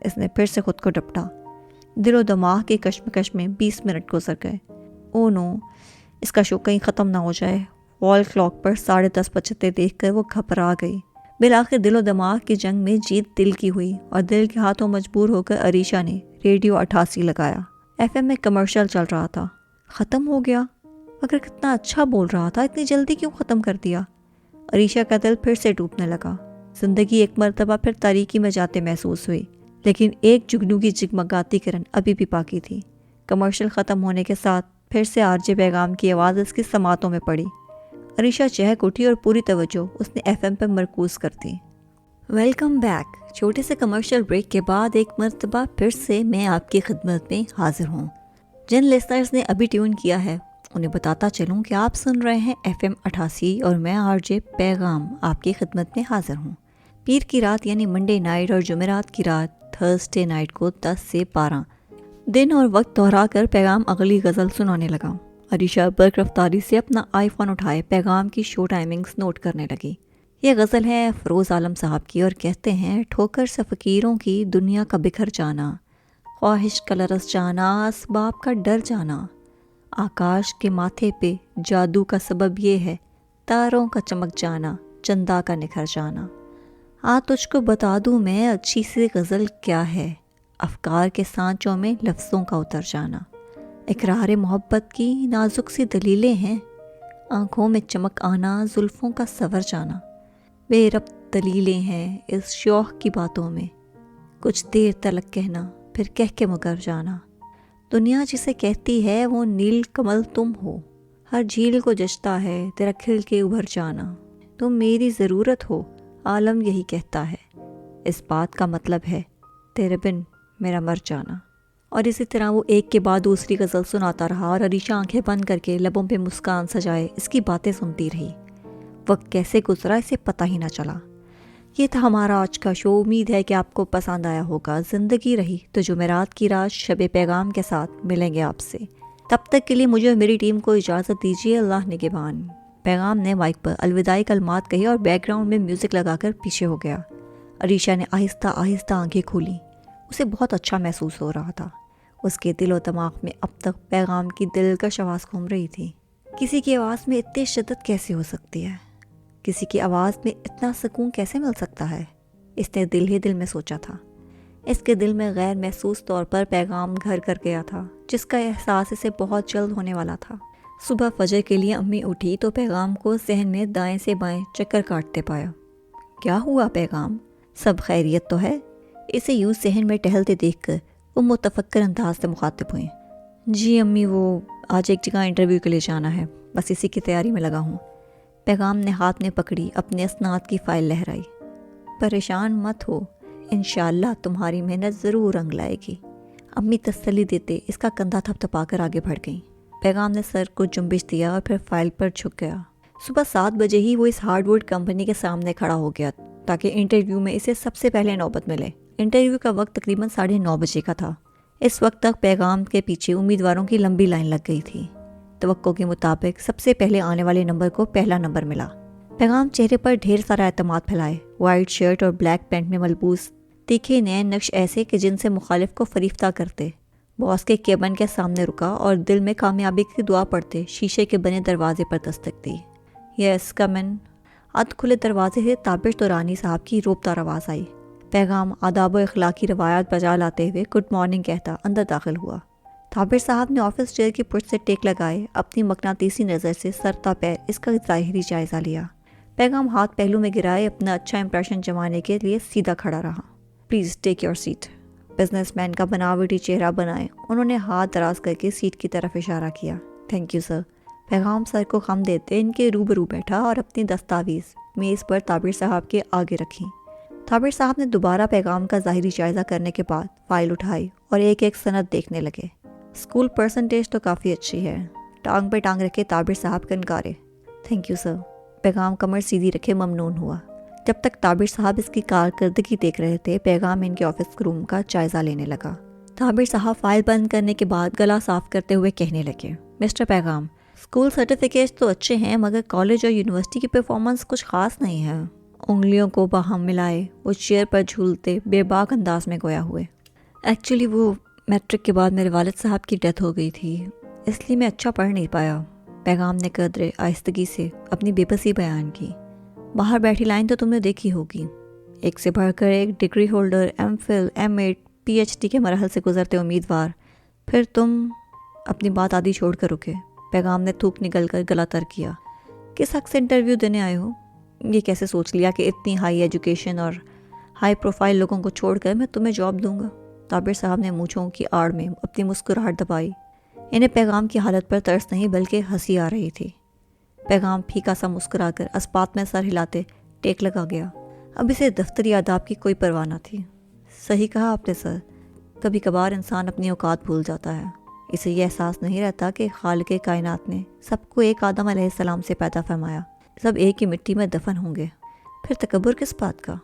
اس نے پھر سے خود کو ڈپٹا۔ دل و دماغ کی کشمکش میں 20 منٹ گزر گئے۔ او نو، اس کا شو کہیں ختم نہ ہو جائے۔ وال کلاک پر 10:30 بجتے دیکھ کر وہ گھبرا گئی۔ بالآخر دل و دماغ کی جنگ میں جیت دل کی ہوئی اور دل کے ہاتھوں مجبور ہو کر عریشہ نے ریڈیو 88 لگایا۔ FM میں کمرشل چل رہا تھا۔ ختم ہو گیا؟ مگر کتنا اچھا بول رہا تھا، اتنی جلدی کیوں ختم کر دیا؟ عریشہ کا دل پھر سے ٹوٹنے لگا۔ زندگی ایک مرتبہ پھر تاریکی میں جاتے محسوس ہوئی، لیکن ایک جگنو کی جگمگاتی کرن ابھی بھی باقی تھی۔ کمرشل ختم ہونے کے ساتھ پھر سے RJ پیغام کی آواز اس کی سماعتوں میں پڑی۔ عریشہ چہک اٹھی اور پوری توجہ اس نے FM پر مرکوز کر دی۔ Welcome back. چھوٹے سے کمرشل بریک کے بعد ایک مرتبہ پھر سے میں آپ کی خدمت میں حاضر ہوں۔ جن لسنرز نے ابھی ٹیون کیا ہے انہیں بتاتا چلوں کہ آپ سن رہے ہیں FM 88 اور میں RJ پیغام آپ کی خدمت میں حاضر ہوں۔ پیر کی رات یعنی منڈے نائٹ اور جمعرات کی رات تھرسڈے نائٹ کو 10 سے 12 دن اور وقت دہرا کر پیغام اگلی غزل سنانے لگا۔ عریشہ برق رفتاری سے اپنا آئی فون اٹھائے پیغام کی شو ٹائمنگز نوٹ کرنے لگی۔ یہ غزل ہے فروز عالم صاحب کی اور کہتے ہیں، ٹھوکر سے فقیروں کی دنیا کا بکھر جانا، خواہش کا لرز جانا، اسباب کا ڈر جانا، آکاش کے ماتھے پہ جادو کا سبب یہ ہے، تاروں کا چمک جانا، چندا کا نکھر جانا۔ تجھ کو بتا دوں میں اچھی سی غزل کیا ہے، افکار کے سانچوں میں لفظوں کا اتر جانا، اقرار محبت کی نازک سی دلیلیں ہیں، آنکھوں میں چمک آنا، زلفوں کا سور جانا، بے ربط دلیلیں ہیں اس شوق کی باتوں میں، کچھ دیر تلک کہنا پھر کہہ کے مکر جانا، دنیا جسے کہتی ہے وہ نیل کمل تم ہو، ہر جھیل کو جچتا ہے تیرا کھل کے ابھر جانا، تم میری ضرورت ہو عالم یہی کہتا ہے، اس بات کا مطلب ہے تیرے بن میرا مر جانا۔ اور اسی طرح وہ ایک کے بعد دوسری غزل سناتا رہا اور عریشہ آنکھیں بند کر کے لبوں پہ مسکان سجائے اس کی باتیں سنتی رہی۔ وقت کیسے گزرا اسے پتہ ہی نہ چلا۔ یہ تھا ہمارا آج کا شو، امید ہے کہ آپ کو پسند آیا ہوگا۔ زندگی رہی تو جمعرات کی رات شب پیغام کے ساتھ ملیں گے آپ سے، تب تک کے لیے مجھے اور میری ٹیم کو اجازت دیجیے، اللہ نگہبان۔ پیغام نے مائک پر الوداعی کلمات کہی اور بیک گراؤنڈ میں میوزک لگا کر پیچھے ہو گیا۔ عریشہ نے آہستہ آہستہ آنکھیں کھولیں، اسے بہت اچھا محسوس ہو رہا تھا۔ اس کے دل و دماغ میں اب تک پیغام کی دلکش آواز گھوم رہی تھی۔ کسی کی آواز میں اتنی شدت کیسے ہو سکتی ہے؟ کسی کی آواز میں اتنا سکون کیسے مل سکتا ہے؟ اس نے دل ہی دل میں سوچا تھا۔ اس کے دل میں غیر محسوس طور پر پیغام گھر کر گیا تھا، جس کا احساس اسے بہت جلد ہونے والا تھا۔ صبح فجر کے لیے امی اٹھی تو پیغام کو ذہن میں دائیں سے بائیں چکر کاٹتے پایا۔ کیا ہوا پیغام؟ سب خیریت تو ہے؟ اسے یوں ذہن میں ٹہلتے دیکھ کر وہ متفکر انداز سے مخاطب ہوئیں۔ جی امی، وہ آج ایک جگہ انٹرویو کے لیے جانا ہے، بس اسی کی تیاری میں لگا ہوں۔ پیغام نے ہاتھ میں پکڑی اپنے اسناد کی فائل لہرائی۔ پریشان مت ہو، انشاءاللہ تمہاری محنت ضرور رنگ لائے گی، امی تسلی دیتے اس کا کندھا تھپ تھپا کر آگے بڑھ گئیں۔ پیغام نے سر کو جنبش دیا اور پھر فائل پر جھک گیا۔ صبح 7 بجے ہی وہ اس ہارڈ ووڈ کمپنی کے سامنے کھڑا ہو گیا تاکہ انٹرویو میں اسے سب سے پہلے نوبت ملے۔ انٹرویو کا وقت تقریباً 9:30 بجے کا تھا۔ اس وقت تک پیغام کے پیچھے امیدواروں کی لمبی لائن لگ گئی تھی۔ توقع کے مطابق سب سے پہلے آنے والے نمبر کو پہلا نمبر ملا۔ پیغام چہرے پر ڈھیر سارا اعتماد پھیلائے، وائٹ شرٹ اور بلیک پینٹ میں ملبوس، تیکھے نئے نقش ایسے کہ جن سے مخالف کو فریفتہ کرتے۔ باس کے کیبن کے سامنے رکا اور دل میں کامیابی کی دعا پڑھتے شیشے کے بنے دروازے پر دستک دی۔ یس کم ان۔ اد کھلے دروازے سے تابش دورانی صاحب کی روبدار آواز آئی۔ پیغام آداب و اخلاقی روایات بجا لاتے ہوئے گڈ مارننگ کہتا اندر داخل ہوا۔ تابش صاحب نے آفس چیئر کی پشت سے ٹیک لگائے اپنی مقناطیسی نظر سے سر تا پیر اس کا ظاہری جائزہ لیا۔ پیغام ہاتھ پہلو میں گرائے اپنا اچھا امپریشن جمانے کے لیے سیدھا کھڑا رہا۔ Please take your seat. Businessman کا بناوٹی چہرہ بنائے انہوں نے ہاتھ دراز کر کے سیٹ کی طرف اشارہ کیا۔ Thank you sir. پیغام سر کو خم دیتے ان کے روبرو بیٹھا اور اپنی دستاویز میز پر تابر صاحب کے آگے رکھی۔ تابر صاحب نے دوبارہ پیغام کا ظاہری جائزہ کرنے کے بعد فائل اٹھائی اور ایک ایک سند دیکھنے لگے۔ اسکول پرسنٹیج تو کافی اچھی ہے، ٹانگ پہ ٹانگ رکھے تابر صاحب کنکارے۔ Thank you sir. پیغام کمر سیدھی رکھے ممنون ہوا۔ جب تک تابر صاحب اس کی کارکردگی دیکھ رہے تھے پیغام ان کے آفس روم کا جائزہ لینے لگا۔ تابر صاحب فائل بند کرنے کے بعد گلا صاف کرتے ہوئے کہنے لگے، مسٹر پیغام، اسکول سرٹیفکیٹس تو اچھے ہیں مگر کالج اور یونیورسٹی کی پرفارمنس کچھ خاص نہیں ہے۔ انگلیوں کو باہم ملائے وہ چیئر پر جھولتے بے باک انداز میں گویا ہوئے۔ ایکچولی وہ میٹرک کے بعد میرے والد صاحب کی ڈیتھ ہو گئی تھی، اس لیے میں اچھا پڑھ نہیں پایا۔ پیغام نے قدرے آہستگی سے اپنی بے بسی بیان کی۔ باہر بیٹھی لائن تو تم نے دیکھی ہوگی، ایک سے بڑھ کر ایک degree holder, M Phil, M Ed, P H D کے مراحل سے گزرتے امیدوار، پھر تم۔ اپنی بات آدھی چھوڑ کر رکے۔ پیغام نے تھوک نگل کر گلا تر کیا۔ کس حق سے انٹرویو دینے آئے ہو؟ یہ کیسے سوچ لیا کہ اتنی ہائی ایجوکیشن اور ہائی پروفائل لوگوں کو چھوڑ کر میں تمہیں جاب دوں گا؟ طابر صاحب نے مونچھوں کی آڑ میں اپنی مسکراہٹ دبائی۔ انہیں پیغام کی حالت پر ترس نہیں بلکہ ہنسی آ رہی تھی۔ پیغام پھیکا سا مسکرا کر اسپات میں سر ہلاتے ٹیک لگا گیا۔ اب اسے دفتری آداب کی کوئی پرواہ نہ تھی۔ صحیح کہا آپ نے سر، کبھی کبھار انسان اپنی اوقات بھول جاتا ہے۔ اسے یہ احساس نہیں رہتا کہ خالق کائنات نے سب کو ایک آدم علیہ السلام سے پیدا فرمایا، سب ایک ہی مٹی میں دفن ہوں گے، پھر تکبر کس بات کا؟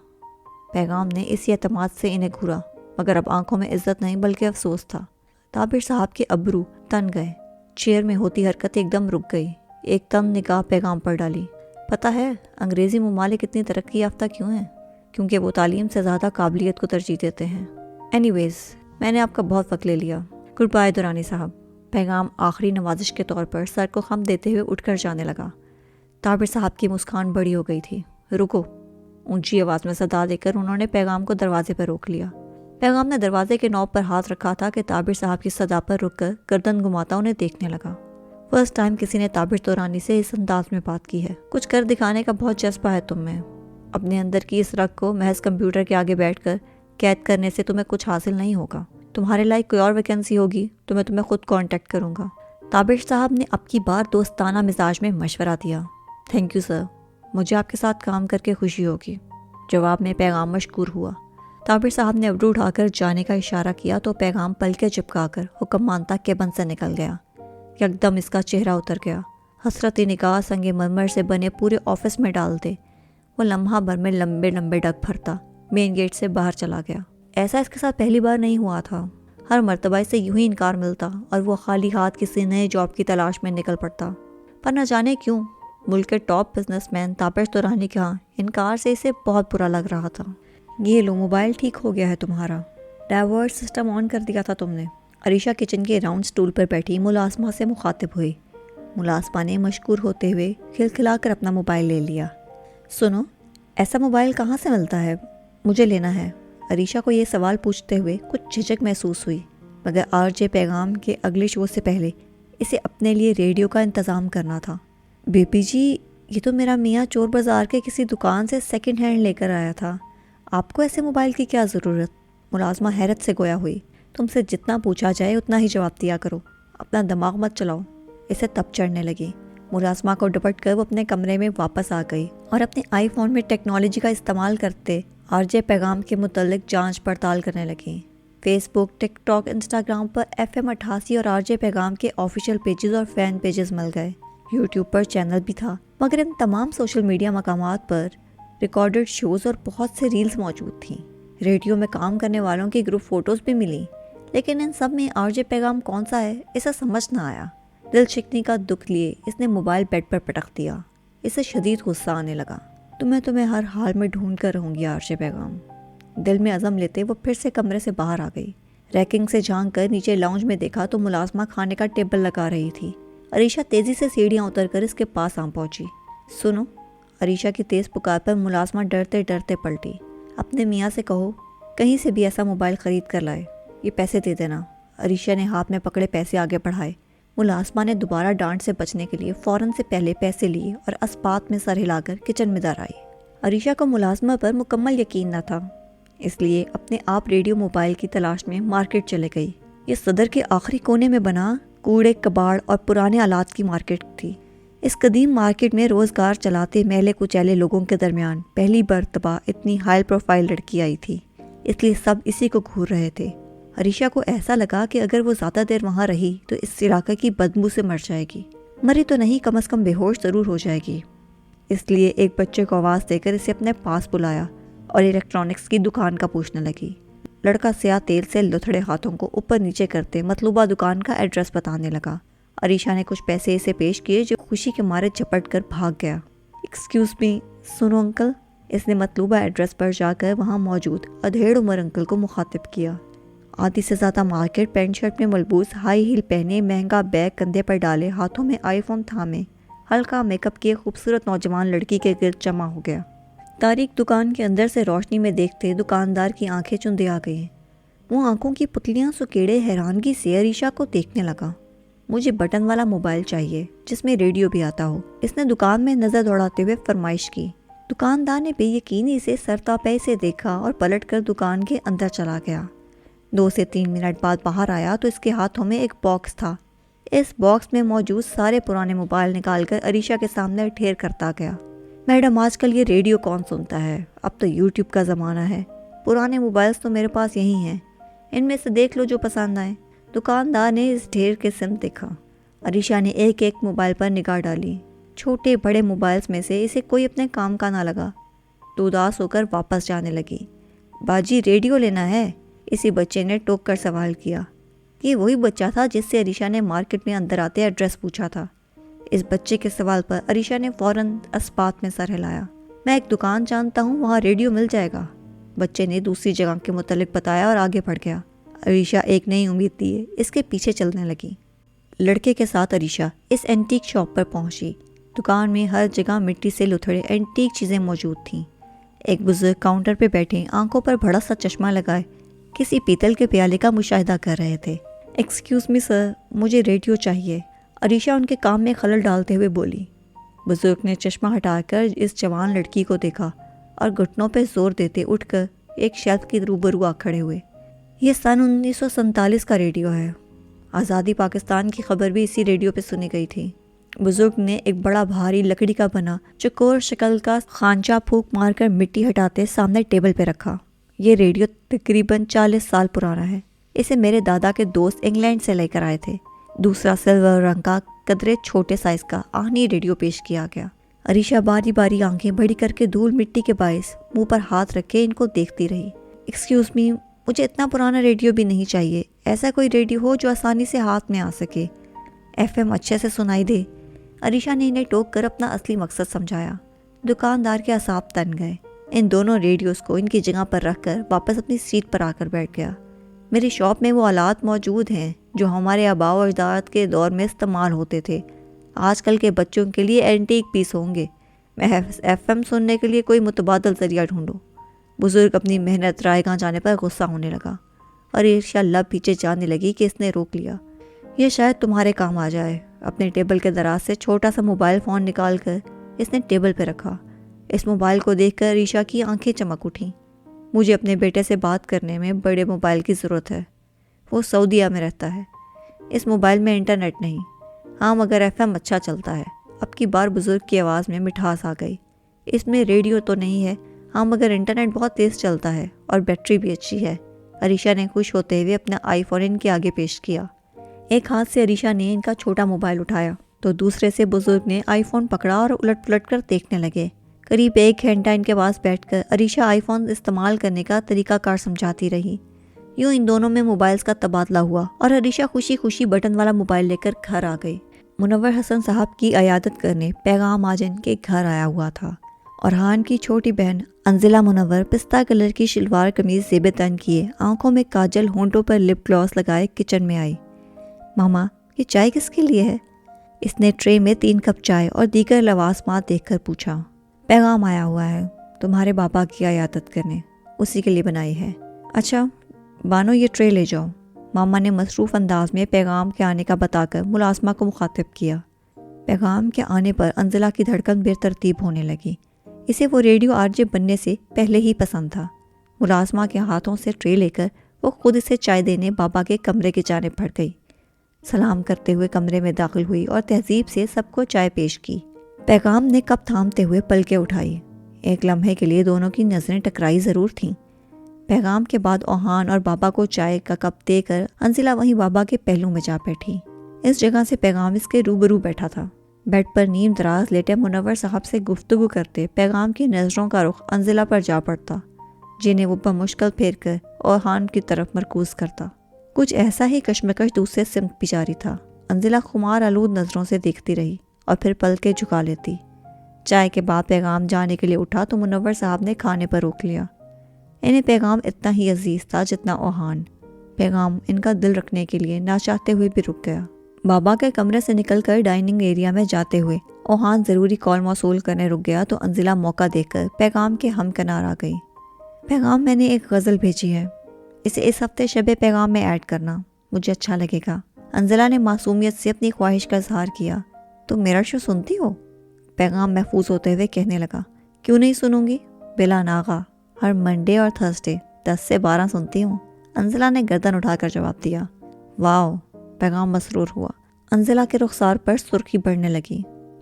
پیغام نے اسی اعتماد سے انہیں گھورا، مگر اب آنکھوں میں عزت نہیں بلکہ افسوس تھا۔ طابر صاحب کے ابرو تن گئے، چیئر میں ہوتی حرکت ایک دم رک گئی، ایک تم نگاہ پیغام پر ڈالی۔ پتہ ہے انگریزی ممالک اتنی ترقی یافتہ کیوں ہیں؟ کیونکہ وہ تعلیم سے زیادہ قابلیت کو ترجیح دیتے ہیں۔ اینی ویز، میں نے آپ کا بہت وقت لے لیا۔ گڈ بائے دورانی صاحب۔ پیغام آخری نوازش کے طور پر سر کو خم دیتے ہوئے اٹھ کر جانے لگا۔ طابر صاحب کی مسکان بڑی ہو گئی تھی۔ رکو، اونچی آواز میں صدا دے کر انہوں نے پیغام کو دروازے پر روک لیا۔ پیغام نے دروازے کے نوب پر ہاتھ رکھا تھا کہ طابر صاحب کی صدا پر رک کر گردن گھماتا انہیں دیکھنے لگا۔ فرسٹ ٹائم کسی نے طابر دورانی سے اس انداز میں بات کی ہے۔ کچھ کر دکھانے کا بہت جذبہ ہے تم میں۔ اپنے اندر کی اس رگ کو محض کمپیوٹر کے آگے بیٹھ کر قید کرنے سے تمہیں کچھ حاصل نہیں ہوگا۔ تمہارے لائق کوئی اور ویکینسی ہوگی تو میں تمہیں خود کانٹیکٹ کروں گا۔ طابر صاحب نے اب کی بار دوستانہ مزاج میں مشورہ دیا۔ تھینک یو سر، مجھے آپ کے ساتھ کام کر کے خوشی ہوگی۔ جواب میں پیغام مشکور ہوا۔ طابر صاحب نے ابرو اٹھا کر جانے کا اشارہ کیا تو پیغام پلکیں چپکا کر حکم مانتا کیبن سے نکل گیا۔ یکدم اس کا چہرہ اتر گیا۔ حسرتی نگاہ سنگ مرمر سے بنے پورے آفس میں ڈالتے وہ لمحہ بھر میں لمبے لمبے ڈگ بھرتا مین گیٹ سے باہر چلا گیا۔ ایسا اس کے ساتھ پہلی بار نہیں ہوا تھا۔ ہر مرتبہ اسے یوں ہی انکار ملتا اور وہ خالی ہاتھ کسی نئے جاب کی تلاش میں نکل پڑتا۔ پر نہ جانے کیوں ملک کے ٹاپ بزنس مین طابر دورانی کے ہاں انکار سے اسے بہت برا لگ رہا تھا۔ یہ لو، موبائل ٹھیک ہو گیا ہے تمہارا۔ ڈائیورٹ سسٹم آن کر دیا تھا تم نے۔ عریشہ کچن کے راؤنڈ سٹول پر بیٹھی ملازمہ سے مخاطب ہوئی۔ ملازمہ نے مشکور ہوتے ہوئے کھلکھلا کر اپنا موبائل لے لیا۔ سنو، ایسا موبائل کہاں سے ملتا ہے؟ مجھے لینا ہے۔ عریشہ کو یہ سوال پوچھتے ہوئے کچھ جھجک محسوس ہوئی، مگر آر جے پیغام کے اگلے شو سے پہلے اسے اپنے لیے ریڈیو کا انتظام کرنا تھا۔ بیبی جی، یہ تو میرا میاں چور بازار کے کسی دکان سے سیکنڈ ہینڈ لے کر آیا تھا، آپ کو ایسے موبائل کی کیا ضرورت؟ ملازمہ حیرت سے گویا ہوئی۔ تم سے جتنا پوچھا جائے اتنا ہی جواب دیا کرو، اپنا دماغ مت چلاؤ۔ اسے تب چڑھنے لگی۔ ملازمہ کو ڈپٹ کر وہ اپنے کمرے میں واپس آ گئی اور اپنے آئی فون میں ٹیکنالوجی کا استعمال کرتے آر جے پیغام کے متعلق جانچ پڑتال کرنے لگی۔ فیس بک، ٹک ٹاک، انسٹاگرام پر FM 88 اور آر جے پیغام کے آفیشیل پیجز اور فین پیجز مل گئے۔ یوٹیوب پر چینل بھی تھا، مگر ان تمام سوشل میڈیا مقامات پر ریکارڈڈ شوز اور بہت سے ریلز موجود تھیں۔ ریڈیو میں کام کرنے والوں کی گروپ فوٹوز بھی ملی، لیکن ان سب میں آر جے پیغام کون سا ہے اسے سمجھ نہ آیا۔ دل شکنی کا دکھ لیے اس نے موبائل بیڈ پر پٹک دیا۔ اسے شدید غصہ آنے لگا۔ تمہیں ہر حال میں ڈھونڈ کر رہوں گی آر جے پیغام۔ دل میں عزم لیتے وہ پھر سے کمرے سے باہر آ گئی۔ ریکنگ سے جھانک کر نیچے لاؤنج میں دیکھا تو ملازمہ کھانے کا ٹیبل لگا رہی تھی۔ عریشہ تیزی سے سیڑھیاں اتر کر اس کے پاس آ پہنچی۔ سنو، عریشہ کی تیز پکار پر ملازمہ ڈرتے ڈرتے پلٹی۔ اپنے میاں سے کہو کہیں سے بھی ایسا موبائل خرید کر لائے، یہ پیسے دے دینا۔ عریشہ نے ہاتھ میں پکڑے پیسے آگے بڑھائے۔ ملازمہ نے دوبارہ ڈانٹ سے بچنے کے لیے فوراً سے پہلے پیسے لیے اور اسپات میں سر ہلا کر کچن میں در آئی۔ عریشہ کو ملازمہ پر مکمل یقین نہ تھا، اس لیے اپنے آپ ریڈیو موبائل کی تلاش میں مارکیٹ چلے گئی۔ یہ صدر کے آخری کونے میں بنا کوڑے کباڑ اور پرانے آلات کی مارکیٹ تھی۔ اس قدیم مارکیٹ میں روزگار چلاتے میلے کچیلے لوگوں کے درمیان پہلی مرتبہ اتنی ہائی پروفائل لڑکی آئی تھی، اس لیے سب اسی کو گھور رہے تھے۔ عریشہ کو ایسا لگا کہ اگر وہ زیادہ دیر وہاں رہی تو اس علاقے کی بدبو سے مر جائے گی، مری تو نہیں کم از کم بے ہوش ضرور ہو جائے گی۔ اس لیے ایک بچے کو آواز دے کر اسے اپنے پاس بلایا اور الیکٹرانکس کی دکان کا پوچھنے لگی۔ لڑکا سیاہ تیل سے لتھڑے ہاتھوں کو اوپر نیچے کرتے مطلوبہ دکان کا ایڈریس بتانے لگا۔ عریشہ نے کچھ پیسے اسے پیش کیے جو خوشی کے مارے جھپٹ کر بھاگ گیا۔ ایکسکیوز می، سنو انکل، اس نے مطلوبہ ایڈریس پر جا کر وہاں موجود ادھیڑ عمر انکل کو مخاطب کیا۔ آدھی سے زیادہ مارکیٹ پینٹ شرٹ میں ملبوس، ہائی ہیل پہنے، مہنگا بیگ کندھے پر ڈالے، ہاتھوں میں آئی فون تھامے، ہلکا میک اپ کیے خوبصورت نوجوان لڑکی کے گرد جمع ہو گیا۔ تاریک دکان کے اندر سے روشنی میں دیکھتے دکاندار کی آنکھیں چندی آ گئیں۔ وہ آنکھوں کی پتلیاں سکیڑے حیرانگی سے عریشہ کو دیکھنے لگا۔ مجھے بٹن والا موبائل چاہیے جس میں ریڈیو بھی آتا ہو، اس نے دکان میں نظر دوڑاتے ہوئے فرمائش کی۔ دکاندار نے بے یقینی سے سرتاپے سے دیکھا اور پلٹ کر دکان کے اندر چلا گیا۔ 2 سے 3 منٹ بعد باہر آیا تو اس کے ہاتھوں میں ایک باکس تھا۔ اس باکس میں موجود سارے پرانے موبائل نکال کر عریشہ کے سامنے ڈھیر کرتا گیا۔ میڈم، آج کل یہ ریڈیو کون سنتا ہے؟ اب تو یوٹیوب کا زمانہ ہے۔ پرانے موبائلز تو میرے پاس یہی ہیں، ان میں سے دیکھ لو جو پسند آئے۔ دکاندار نے اس ڈھیر کے سمت دیکھا۔ عریشہ نے ایک ایک موبائل پر نگاہ ڈالی۔ چھوٹے بڑے موبائلز میں سے اسے کوئی اپنے کام کا نہ لگا تو اداس ہو کر واپس جانے لگی۔ باجی، ریڈیو لینا ہے؟ اسی بچے نے ٹوک کر سوال کیا۔ یہ وہی بچہ تھا جس سے عریشہ نے مارکیٹ میں اندر آتے ایڈریس پوچھا تھا۔ اس بچے کے سوال پر عریشہ نے فوراً اسپات میں سر ہلایا۔ میں ایک دکان جانتا ہوں، وہاں ریڈیو مل جائے گا۔ بچے نے دوسری جگہ کے متعلق بتایا اور آگے بڑھ گیا۔ عریشہ ایک نئی امید لیے اس کے پیچھے چلنے لگی۔ لڑکے کے ساتھ عریشہ اس اینٹیک شاپ پر پہنچی۔ دکان میں ہر جگہ مٹی سے لتھڑے اینٹیک چیزیں موجود تھیں۔ ایک بزرگ کاؤنٹر پہ بیٹھے آنکھوں پر بڑا سا چشمہ لگائے کسی پیتل کے پیالے کا مشاہدہ کر رہے تھے۔ ایکسکیوز می سر، مجھے ریڈیو چاہیے، عریشہ ان کے کام میں خلل ڈالتے ہوئے بولی۔ بزرگ نے چشمہ ہٹا کر اس جوان لڑکی کو دیکھا اور گھٹنوں پہ زور دیتے اٹھ کر ایک شیلف کی روبرو آ کھڑے ہوئے۔ یہ سن 1947 کا ریڈیو ہے۔ آزادی پاکستان کی خبر بھی اسی ریڈیو پہ سنی گئی تھی۔ بزرگ نے ایک بڑا بھاری لکڑی کا بنا چکور شکل کا خانچہ پھونک مار کر مٹی ہٹاتے سامنے ٹیبل پہ رکھا۔ یہ ریڈیو تقریباً 40 سال پرانا ہے۔ اسے میرے دادا کے دوست انگلینڈ سے لے کر آئے تھے۔ دوسرا سلور رنگ کا قدرے چھوٹے سائز کا آہنی ریڈیو پیش کیا گیا۔ عریشہ باری باری آنکھیں بڑی کر کے دھول مٹی کے باعث منہ پر ہاتھ رکھے ان کو دیکھتی رہی۔ ایکسکیوز می، مجھے اتنا پرانا ریڈیو بھی نہیں چاہیے، ایسا کوئی ریڈیو ہو جو آسانی سے ہاتھ میں آ سکے، FM اچھے سے سنائی دے۔ عریشہ نے انہیں ٹوک کر اپنا اصلی مقصد سمجھایا۔ دکاندار کے اعصاب تن گئے۔ ان دونوں ریڈیوز کو ان کی جگہ پر رکھ کر واپس اپنی سیٹ پر آ کر بیٹھ گیا۔ میری شاپ میں وہ آلات موجود ہیں جو ہمارے آباء و اجداد کے دور میں استعمال ہوتے تھے۔ آج کل کے بچوں کے لیے اینٹیک پیس ہوں گے۔ محض FM سننے کے لیے کوئی متبادل ذریعہ ڈھونڈو۔ بزرگ اپنی محنت رائے گاں جانے پر غصہ ہونے لگا اور عریشہ لب پیچھے جانے لگی کہ اس نے روک لیا۔ یہ شاید تمہارے کام آ جائے۔ اپنے ٹیبل کے دراز سے چھوٹا سا موبائل فون نکال کر اس نے ٹیبل پہ رکھا۔ اس موبائل کو دیکھ کر عریشہ کی آنکھیں چمک اٹھیں۔ مجھے اپنے بیٹے سے بات کرنے میں بڑے موبائل کی ضرورت ہے۔ وہ سعودیہ میں رہتا ہے۔ اس موبائل میں انٹرنیٹ نہیں۔ ہاں، مگر FM اچھا چلتا ہے۔ اب کی بار بزرگ کی آواز میں مٹھاس آ گئی۔ اس میں ریڈیو تو نہیں ہے، ہاں مگر انٹرنیٹ بہت تیز چلتا ہے اور بیٹری بھی اچھی ہے۔ عریشہ نے خوش ہوتے ہوئے اپنا آئی فون ان کے آگے پیش کیا۔ ایک ہاتھ سے عریشہ نے ان کا چھوٹا موبائل اٹھایا تو دوسرے سے بزرگ نے آئی فون پکڑا اور الٹ پلٹ کر دیکھنے لگے۔ قریب 1 گھنٹہ ان کے پاس بیٹھ کر عریشہ آئی فون استعمال کرنے کا طریقہ کار سمجھاتی رہی۔ یوں ان دونوں میں موبائلز کا تبادلہ ہوا اور عریشہ خوشی خوشی بٹن والا موبائل لے کر گھر آ گئی۔ منور حسن صاحب کی عیادت کرنے پیغام آج ان کے گھر آیا ہوا تھا۔ اورحان کی چھوٹی بہن انزلہ منور پستہ کلر کی شلوار قمیض زیب تن کیے، آنکھوں میں کاجل، ہونٹوں پر لپ گلاس لگائے کچن میں آئی۔ ماما، یہ چائے کس کے لیے ہے؟ اس نے ٹرے میں 3 کپ چائے اور دیگر لوازمات دیکھ کر پوچھا۔ پیغام آیا ہوا ہے، تمہارے بابا کی عیادت کرنے، اسی کے لیے بنائی ہے۔ اچھا بانو، یہ ٹرے لے جاؤ۔ ماما نے مصروف انداز میں پیغام کے آنے کا بتا کر ملازمہ کو مخاطب کیا۔ پیغام کے آنے پر انزلہ کی دھڑکن بے ترتیب ہونے لگی۔ اسے وہ ریڈیو RJ بننے سے پہلے ہی پسند تھا۔ ملازمہ کے ہاتھوں سے ٹرے لے کر وہ خود اسے چائے دینے بابا کے کمرے کی جانب بڑھ گئی۔ سلام کرتے ہوئے کمرے میں داخل ہوئی اور تہذیب سے سب کو چائے پیش کی۔ پیغام نے کپ تھامتے ہوئے پلکیں اٹھائی۔ ایک لمحے کے لیے دونوں کی نظریں ٹکرائی ضرور تھیں۔ پیغام کے بعد اوہان اور بابا کو چائے کا کپ دے کر انزلہ وہیں بابا کے پہلو میں جا بیٹھی۔ اس جگہ سے پیغام اس کے روبرو بیٹھا تھا۔ بیڈ پر نیم دراز لیٹے منور صاحب سے گفتگو کرتے پیغام کی نظروں کا رخ انزلہ پر جا پڑتا، جنہیں وہ بمشکل پھیر کر اوہان کی طرف مرکوز کرتا۔ کچھ ایسا ہی کشمکش دوسرے سمت بھی جاری تھا۔ انزلہ خمار آلود نظروں سے دیکھتی رہی اور پھر پلکیں جھکا لیتی۔ چائے کے بعد پیغام جانے کے لیے اٹھا تو منور صاحب نے کھانے پر روک لیا۔ انہیں پیغام اتنا ہی عزیز تھا جتنا اوہان۔ پیغام ان کا دل رکھنے کے لیے نہ چاہتے ہوئے بھی رک گیا۔ بابا کے کمرے سے نکل کر ڈائننگ ایریا میں جاتے ہوئے اوہان ضروری کال موصول کرنے رک گیا تو انزلہ موقع دیکھ کر پیغام کے ہم کنار آ گئی۔ پیغام میں نے ایک غزل بھیجی ہے، اسے اس ہفتے شب پیغام میں ایڈ کرنا، مجھے اچھا لگے گا۔ انزلہ نے معصومیت سے اپنی خواہش کا اظہار کیا۔ تم میرا شو سنتی ہو؟ پیغام محفوظ ہوتے ہوئے کہنے لگا، کیوں نہیں سنوں گی، بلا ناغہ، ہر منڈے اور تھرسڈے 10 سے 12 سنتی ہوں۔ انزلہ نے گردن اٹھا کر جواب دیا۔ واو، پیغام مسرور ہوا۔ انزلہ کے رخسار پر سرخی بڑھنے لگی۔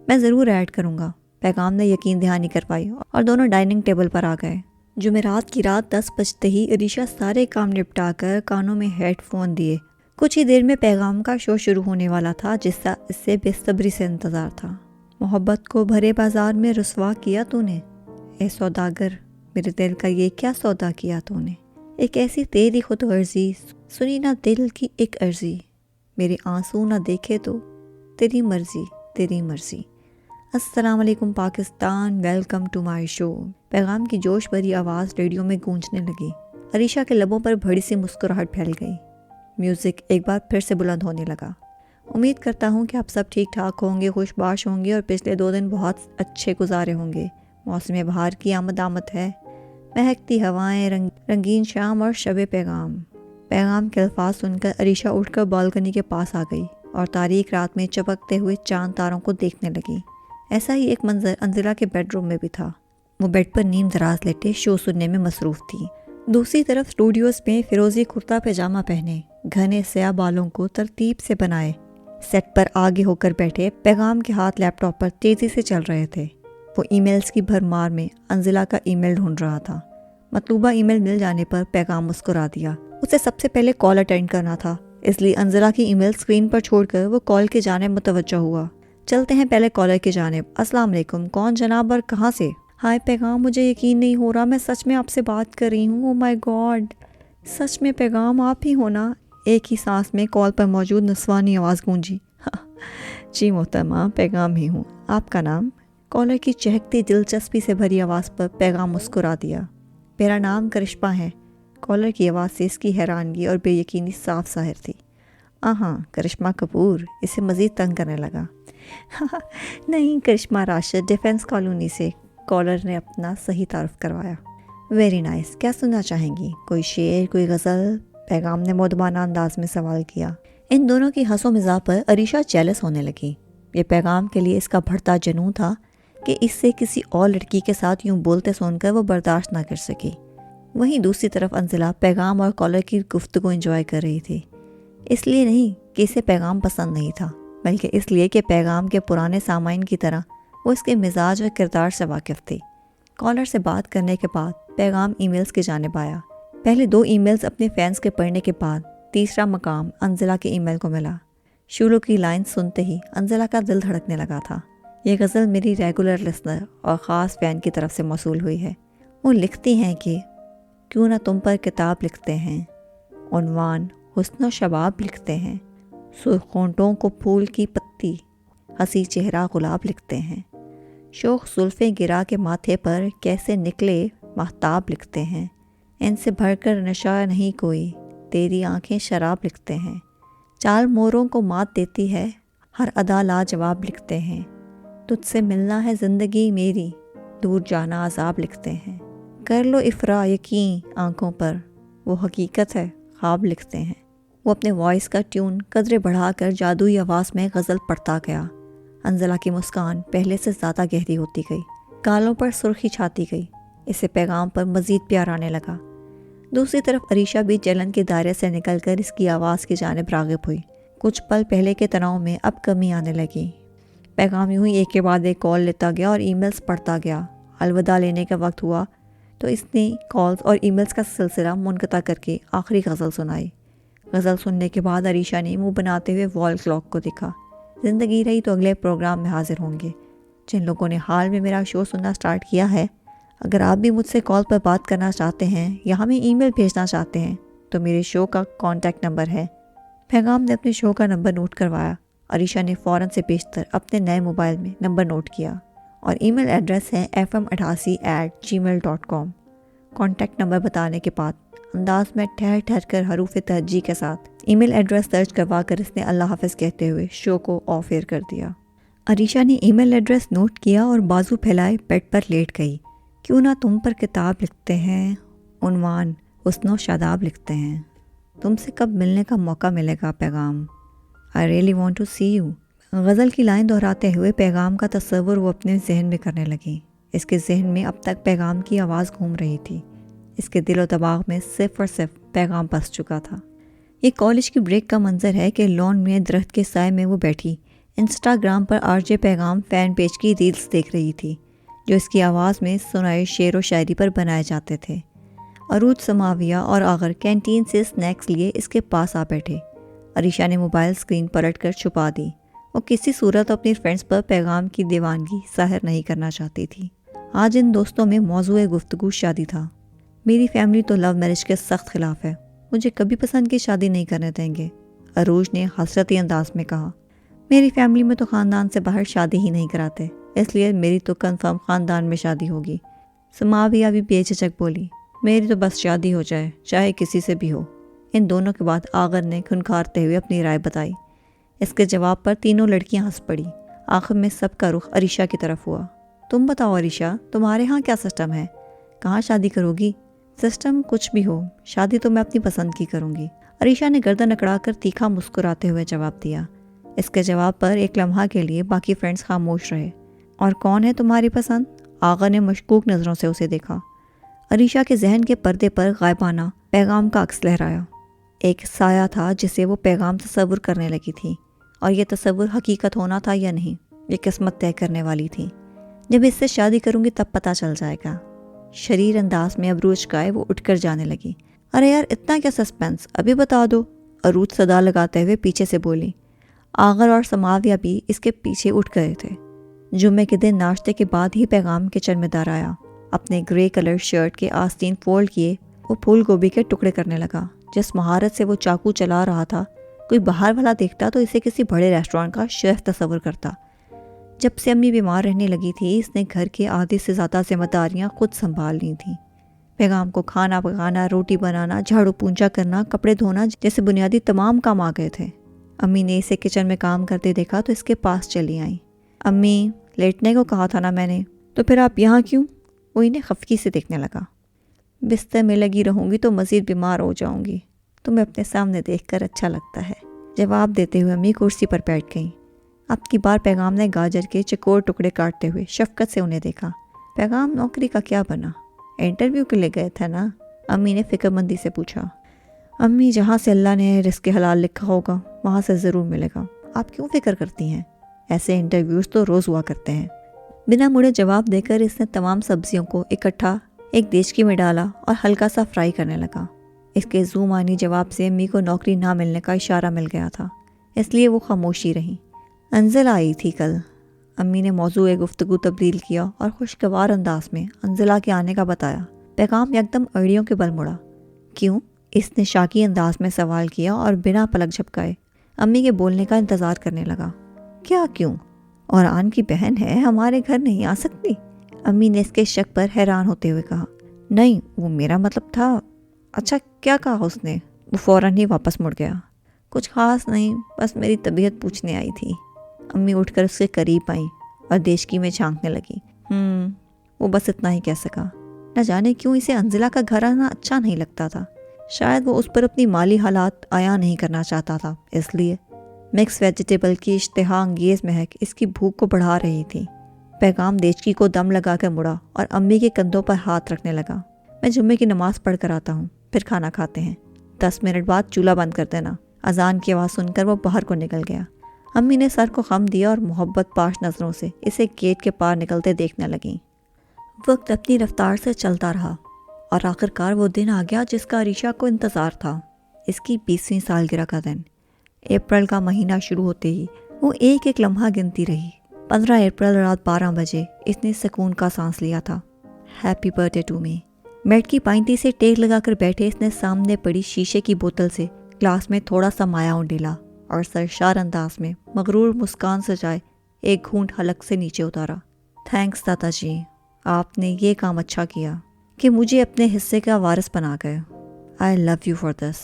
میں ضرور ایڈ کروں گا، پیغام نے یقین دہانی کروائی اور دونوں ڈائننگ ٹیبل پر آ گئے۔ جمعرات کی رات 10 بجتے ہی عریشہ سارے کام نپٹا کر کانوں میں ہیڈ فون دیے۔ کچھ ہی دیر میں پیغام کا شو شروع ہونے والا تھا جس کا اس سے بے صبری سے انتظار تھا۔ محبت کو بھرے بازار میں رسوا کیا تو نے، اے سوداگر، میرے دل کا یہ کیا سودا کیا تو نے، ایک ایسی تیری خود غرضی، سنی نہ دل کی ایک عرضی، میرے آنسو نہ دیکھے تو تیری مرضی تیری مرضی۔ السلام علیکم پاکستان، ویلکم ٹو مائی شو۔ پیغام کی جوش بھری آواز ریڈیو میں گونجنے لگی۔ عریشہ کے لبوں پر بڑی سی مسکراہٹ پھیل گئی۔ میوزک ایک بار پھر سے بلند ہونے لگا۔ امید کرتا ہوں کہ آپ سب ٹھیک ٹھاک ہوں گے، خوش باش ہوں گے اور پچھلے 2 دن بہت اچھے گزارے ہوں گے۔ موسم بہار کی آمد ہے، مہکتی ہوائیں، رنگین شام اور شب پیغام۔ پیغام کے الفاظ سن کر عریشہ اٹھ کر بالکنی کے پاس آ گئی اور تاریک رات میں چمکتے ہوئے چاند تاروں کو دیکھنے لگی۔ ایسا ہی ایک منظر انزلہ کے بیڈ روم میں بھی تھا۔ وہ بیڈ پر نیم دراز لیٹے شو سننے میں مصروف تھی۔ دوسری طرف اسٹوڈیوز میں فیروزی کرتا پیجامہ پہنے، گھنے سیاہ بالوں کو ترتیب سے بنائے سیٹ پر آگے ہو کر بیٹھے پیغام کے ہاتھ لیپ ٹاپ پر تیزی سے چل رہے تھے۔ وہ ای میلز کی بھرمار میں انزلہ کا ای میل ڈھونڈ رہا تھا۔ مطلوبہ ای میل مل جانے پر پیغام مسکرا دیا۔ اسے سب سے پہلے کال اٹینڈ کرنا تھا، اس لیے انزلہ کی ای میل اسکرین پر چھوڑ کر وہ کال کی جانب متوجہ ہوا۔ چلتے ہیں پہلے کالر کی جانب۔ السلام علیکم، کون جناب اور کہاں سے؟ ہائے پیغام، مجھے یقین نہیں ہو رہا میں سچ میں آپ سے بات کر رہی ہوں۔ او مائی گاڈ، سچ میں پیغام آپ ہی ہونا؟ ایک ہی سانس میں کال پر موجود نسوانی آواز گونجی۔ جی محترمہ، پیغام ہی ہوں، آپ کا نام؟ کالر کی چہکتی دلچسپی سے بھری آواز پر پیغام مسکرا دیا۔ میرا نام کرشمہ ہے۔ کالر کی آواز سے اس کی حیرانگی اور بے یقینی صاف ظاہر تھی۔ ہاں، کرشمہ کپور، اسے مزید تنگ کرنے لگا۔ نہیں، کرشمہ راشد، ڈیفینس کالونی سے، کالر نے اپنا صحیح تعارف کروایا۔ ویری نائس، کیا سننا چاہیں گی؟ کوئی شعر، کوئی غزل؟ پیغام نے مودبانہ انداز میں سوال کیا۔ ان دونوں کی ہنس و مزاح پر عریشہ جیلس ہونے لگی۔ یہ پیغام کے لیے اس کا بڑھتا جنون تھا کہ اس سے کسی اور لڑکی کے ساتھ یوں بولتے سن کر وہ برداشت نہ کر سکی۔ وہیں دوسری طرف انزلہ پیغام اور کالر کی گفتگو انجوائے کر رہی تھی۔ اس لیے نہیں کہ اسے پیغام پسند نہیں تھا، بلکہ اس لیے کہ پیغام کے پرانے سامعین کی طرح وہ اس کے مزاج اور کردار سے واقف تھی۔ کالر سے بات کرنے کے بعد پیغام ای میلز کی جانب آیا۔ پہلے 2 ای میلز اپنے فینس کے پڑھنے کے بعد تیسرا مقام انزلہ کے ای میل کو ملا۔ شروع کی لائن سنتے ہی انزلہ کا دل دھڑکنے لگا تھا۔ یہ غزل میری ریگولر لسنر اور خاص فین کی طرف سے موصول ہوئی ہے۔ وہ لکھتی ہیں کہ کیوں نہ تم پر کتاب لکھتے ہیں، عنوان حسن و شباب لکھتے ہیں، سرخ ہونٹوں کو پھول کی پتی، ہنسی چہرہ گلاب لکھتے ہیں، شوخ زلفیں گرا کے ماتھے پر کیسے نکلے ماہتاب لکھتے ہیں، ان سے بھر کر نشہ نہیں کوئی، تیری آنکھیں شراب لکھتے ہیں، چال موروں کو مات دیتی ہے، ہر ادا لاجواب لکھتے ہیں، تجھ سے ملنا ہے زندگی میری، دور جانا عذاب لکھتے ہیں، کر لو افرا یقین آنکھوں پر، وہ حقیقت ہے خواب لکھتے ہیں۔ وہ اپنے وائس کا ٹیون قدرے بڑھا کر جادوئی آواز میں غزل پڑھتا گیا۔ انزلہ کی مسکان پہلے سے زیادہ گہری ہوتی گئی، گالوں پر سرخی چھاتی گئی۔ اسے پیغام پر مزید پیار آنے لگا۔ دوسری طرف عریشہ بھی جلن کے دائرے سے نکل کر اس کی آواز کی جانب راغب ہوئی۔ کچھ پل پہلے کے تناؤ میں اب کمی آنے لگی۔ پیغام یوں ہی ایک کے بعد ایک کال لیتا گیا اور ای میلز پڑھتا گیا۔ الوداع لینے کا وقت ہوا تو اس نے کالز اور ای میلز کا سلسلہ منقطع کر کے آخری غزل سنائی۔ غزل سننے کے بعد عریشہ نے منہ بناتے ہوئے وال کلاک کو دیکھا۔ زندگی رہی تو اگلے پروگرام میں حاضر ہوں گے۔ جن لوگوں نے حال میں میرا شو سننا سٹارٹ کیا ہے، اگر آپ بھی مجھ سے کال پر بات کرنا چاہتے ہیں یا ہمیں ای میل بھیجنا چاہتے ہیں تو میرے شو کا کانٹیکٹ نمبر ہے۔ پیغام نے اپنے شو کا نمبر نوٹ کروایا۔ عریشہ نے فوراً سے بیشتر اپنے نئے موبائل میں نمبر نوٹ کیا اور ای میل ایڈریس ہے fm88@gmail.com۔ کانٹیکٹ نمبر بتانے کے بعد انداز میں ٹھہر ٹھہر کر حروف تہجی کے ساتھ ای میل ایڈریس درج کروا کر اس نے اللہ حافظ کہتے ہوئے شو کو آف ایئر کر دیا۔ عریشہ نے ای میل ایڈریس نوٹ کیا اور بازو پھیلائے بیڈ پر لیٹ گئی۔ کیوں نہ تم پر کتاب لکھتے ہیں، عنوان حسن و شاداب لکھتے ہیں، تم سے کب ملنے کا موقع ملے گا پیغام، I really want to see you۔ غزل کی لائن دہراتے ہوئے پیغام کا تصور وہ اپنے ذہن میں کرنے لگی۔ اس کے ذہن میں اب تک پیغام کی آواز گھوم رہی تھی، اس کے دل و دماغ میں صرف اور صرف پیغام بس چکا تھا۔ یہ کالج کی بریک کا منظر ہے کہ لان میں درخت کے سائے میں وہ بیٹھی انسٹاگرام پر RJ پیغام فین پیج کی ریلز دیکھ رہی تھی، جو اس کی آواز میں سنائے شعر و شاعری پر بنائے جاتے تھے۔ عروج سماویہ اور آغر کینٹین سے سنیکس لیے اس کے پاس آ بیٹھے۔ عریشہ نے موبائل سکرین پلٹ کر چھپا دی۔ وہ کسی صورت اپنی فرینڈز پر پیغام کی دیوانگی ظاہر نہیں کرنا چاہتی تھی۔ آج ان دوستوں میں موضوع گفتگو شادی تھا۔ میری فیملی تو لو میرج کے سخت خلاف ہے، مجھے کبھی پسند کی شادی نہیں کرنے دیں گے، عروج نے حسرتی انداز میں کہا۔ میری فیملی میں تو خاندان سے باہر شادی ہی نہیں کراتے، اس لیے میری تو کنفرم خاندان میں شادی ہوگی۔ سماویہ بھی بے جھجک بولی، میری تو بس شادی ہو جائے، چاہے کسی سے بھی ہو۔ ان دونوں کے بعد آغر نے کھنکھارتے ہوئے اپنی رائے بتائی۔ اس کے جواب پر تینوں لڑکیاں ہنس پڑی۔ آخر میں سب کا رخ عریشہ کی طرف ہوا۔ تم بتاؤ عریشہ، تمہارے ہاں کیا سسٹم ہے؟ کہاں شادی کرو گی؟ سسٹم کچھ بھی ہو، شادی تو میں اپنی پسند کی کروں گی، عریشہ نے گردن اکڑا کر تیکھا مسکراتے ہوئے جواب دیا۔ اس کے جواب پر ایک لمحہ کے لیے باقی فرینڈز خاموش رہے۔ اور کون ہے تمہاری پسند؟ آغا نے مشکوک نظروں سے اسے دیکھا۔ عریشہ کے ذہن کے پردے پر غائبانہ پیغام کا عکس لہرایا۔ ایک سایہ تھا جسے وہ پیغام تصور کرنے لگی تھی، اور یہ تصور حقیقت ہونا تھا یا نہیں، یہ قسمت طے کرنے والی تھی۔ جب اس سے شادی کروں گی تب پتہ چل جائے گا۔ شریر انداز میں عروج چکائے وہ اٹھ کر جانے لگی۔ ارے یار، اتنا کیا سسپینس، ابھی بتا دو، عروج صدا لگاتے ہوئے پیچھے سے بولی۔ آغر اور سماویہ بھی اس کے پیچھے اٹھ گئے تھے۔ جمعے کے دن ناشتے کے بعد ہی پیغام کچن میں در آیا۔ اپنے گرے کلر شرٹ کے آستین فولڈ کیے وہ پھول گوبھی کے ٹکڑے کرنے لگا۔ جس مہارت سے وہ چاقو چلا رہا تھا، کوئی باہر والا دیکھتا تو اسے کسی بڑے ریسٹورینٹ کا شیف تصور کرتا۔ جب سے امی بیمار رہنے لگی تھی، اس نے گھر کے آدھے سے زیادہ ذمہ داریاں خود سنبھال لی تھیں۔ پیغام کو کھانا پکانا، روٹی بنانا، جھاڑو پونچھا کرنا، کپڑے دھونا جیسے بنیادی تمام کام آ گئے تھے۔ امی نے اسے کچن میں کام کرتے دیکھا تو اس کے پاس چلی آئیں۔ امی، لیٹنے کو کہا تھا نا میں نے، تو پھر آپ یہاں کیوں؟ وہ انہیں خفگی سے دیکھنے لگا۔ بستر میں لگی رہوں گی تو مزید بیمار ہو جاؤں گی، تمہیں اپنے سامنے دیکھ کر اچھا لگتا ہے، جواب دیتے ہوئے امی کرسی پر بیٹھ گئیں۔ اب کی بار پیغام نے گاجر کے چکور ٹکڑے کاٹتے ہوئے شفقت سے انہیں دیکھا۔ پیغام، نوکری کا کیا بنا؟ انٹرویو کے لیے گئے تھے نا؟ امی نے فکر مندی سے پوچھا۔ امی، جہاں سے اللہ نے رزق حلال لکھا ہوگا وہاں سے ضرور ملے گا، آپ کیوں فکر کرتی ہیں؟ ایسے انٹرویوز تو روز ہوا کرتے ہیں۔ بنا مڑے جواب دے کر اس نے تمام سبزیوں کو اکٹھا ایک دیچکی میں ڈالا اور ہلکا سا فرائی کرنے لگا۔ اس کے زو معنی جواب سے امی کو نوکری نہ ملنے کا اشارہ مل گیا تھا، اس لیے وہ خاموشی رہیں۔ انزلہ آئی تھی کل، امی نے موضوع گفتگو تبدیل کیا اور خوشگوار انداز میں انزلہ کے آنے کا بتایا۔ پیغام یکدم اڑیوں کے بل مڑا۔ کیوں؟ اس نے شاکی انداز میں سوال کیا اور بنا پلک جھپکائے امی کے بولنے کا انتظار کرنے لگا۔ کیا کیوں؟ اور آن کی بہن ہے، ہمارے گھر نہیں آ سکتی؟ امی نے اس کے شک پر حیران ہوتے ہوئے کہا۔ نہیں، وہ میرا مطلب تھا۔ اچھا، کیا کہا اس نے؟ وہ فوراً ہی واپس مڑ گیا۔ کچھ خاص نہیں، بس میری طبیعت پوچھنے آئی تھی۔ امی اٹھ کر اس کے قریب آئیں اور دیشکی میں جھانکنے لگی۔ وہ بس اتنا ہی کہہ سکا۔ نہ جانے کیوں اسے انزلہ کا گھر آنا اچھا نہیں لگتا تھا۔ شاید وہ اس پر اپنی مالی حالات عیاں نہیں کرنا چاہتا تھا، اس لیے مکس ویجیٹیبل کی اشتہا انگیز مہک اس کی بھوک کو بڑھا رہی تھی۔ پیغام دیچکی کو دم لگا کر مڑا اور امی کے کندھوں پر ہاتھ رکھنے لگا۔ میں جمعے کی نماز پڑھ کر آتا ہوں، پھر کھانا کھاتے ہیں، 10 منٹ بعد چولہا بند کر دینا۔ اذان کی آواز سن کر وہ باہر کو نکل گیا۔ امی نے سر کو خم دیا اور محبت پاش نظروں سے اسے گیٹ کے پار نکلتے دیکھنے لگیں۔ وقت اپنی رفتار سے چلتا رہا اور آخرکار وہ دن آ گیا جس کا عریشہ کو انتظار تھا، اس کی 20ویں سالگرہ کا دن۔ اپریل کا مہینہ شروع ہوتے ہی وہ ایک ایک لمحہ گنتی رہی۔ 15 اپریل رات 12 بجے اس نے سکون کا سانس لیا تھا۔ Happy birthday to me. Bed کی پائنتی سے ٹیک لگا کر بیٹھے اس نے سامنے پڑی شیشے کی بوتل سے گلاس میں تھوڑا سا مایا ڈالا اور سرشار انداز میں مغرور مسکان سجائے ایک گھونٹ حلق سے نیچے اتارا۔ تھینکس دادا جی، آپ نے یہ کام اچھا کیا کہ مجھے اپنے حصے کا وارث بنا گئے. آئی لو یو فار دس.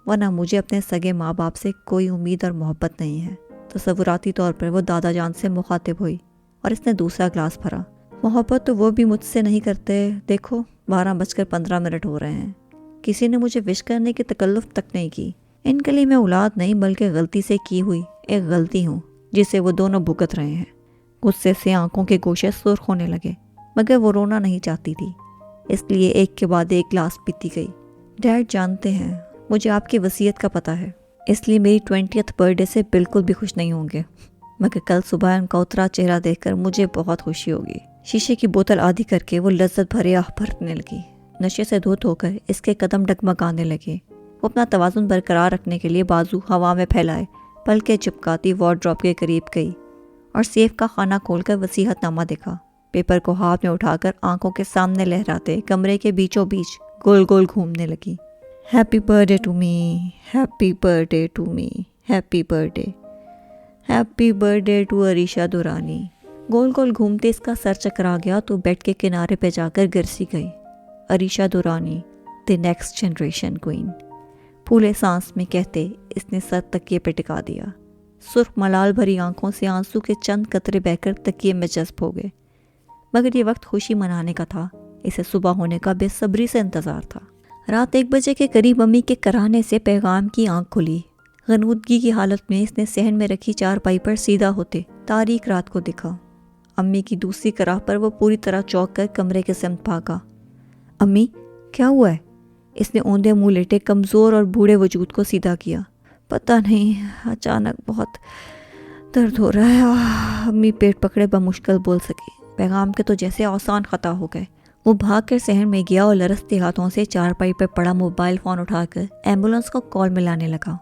ورنہ مجھے اپنے سگے ماں باپ سے کوئی امید اور محبت نہیں ہے. تصوراتی طور پر وہ دادا جان سے مخاطب ہوئی اور اس نے دوسرا گلاس بھرا. محبت تو وہ بھی مجھ سے نہیں کرتے. دیکھو 12:15 ہو رہے ہیں. کسی نے مجھے وش کرنے کی تکلف تک نہیں کی. ان کے لیے میں اولاد نہیں بلکہ غلطی سے کی ہوئی ایک غلطی ہوں جسے وہ دونوں بھگت رہے ہیں. غصے سے آنکھوں کے گوشے سرخ ہونے لگے، مگر وہ رونا نہیں چاہتی تھی، اس لیے ایک کے بعد ایک گلاس پیتی گئی. ڈیڈ جانتے ہیں مجھے آپ کی وصیت کا پتہ ہے، اس لیے میری 20th برتھ ڈے سے بالکل بھی خوش نہیں ہوں گے، مگر کل صبح ان کا اترا چہرہ دیکھ کر مجھے بہت خوشی ہوگی. شیشے کی بوتل آدھی کر کے وہ لذت بھرے آہ بھرنے لگی. نشے سے دھوت ہو کر اس کے قدم ڈگمگانے لگے. وہ اپنا توازن برقرار رکھنے کے لیے بازو ہوا میں پھیلائے پلکیں چپکاتی وارڈروب کے قریب گئی اور سیف کا خانہ کھول کر وصیت نامہ دیکھا. پیپر کو ہاتھ میں اٹھا کر آنکھوں کے سامنے لہراتے کمرے کے بیچوں بیچ گول گول گھومنے لگی. Happy birthday to me, happy birthday to me, happy birthday, happy birthday to Areesha Durrani. گول گول گھومتے اس کا سر چکرا گیا تو بیڈ کے کنارے پہ جا کر گرسی گئی. عریشہ دورانی، دی نیکسٹ جنریشن کوئین. پھولے سانس میں کہتے اس نے سر تکیے پہ ٹکا دیا. سرخ ملال بھری آنکھوں سے آنسو کے چند قطرے بہہ کر تکیے میں جذب ہو گئے. مگر یہ وقت خوشی منانے کا تھا، اسے صبح ہونے کا بے صبری سے انتظار تھا. رات 1 بجے کے قریب امی کے کرانے سے پیغام کی آنکھ کھلی. غنودگی کی حالت میں اس نے صحن میں رکھی چارپائی پر سیدھا ہوتے تاریک رات کو دیکھا. امی کی دوسری کراہ پر وہ پوری طرح چونک کر کمرے کے سمت بھاگا. امی کیا ہوا ہے؟ اس نے اوندے منہ لیٹے کمزور اور بوڑھے وجود کو سیدھا کیا. پتہ نہیں، اچانک بہت درد ہو رہا ہے. امی پیٹ پکڑے بمشکل بول سکی. پیغام کے تو جیسے آسان خطا ہو گئے. وہ بھاگ کر صحن میں گیا اور لرزتے ہاتھوں سے چارپائی پر پڑا موبائل فون اٹھا کر ایمبولنس کو کال ملانے لگا.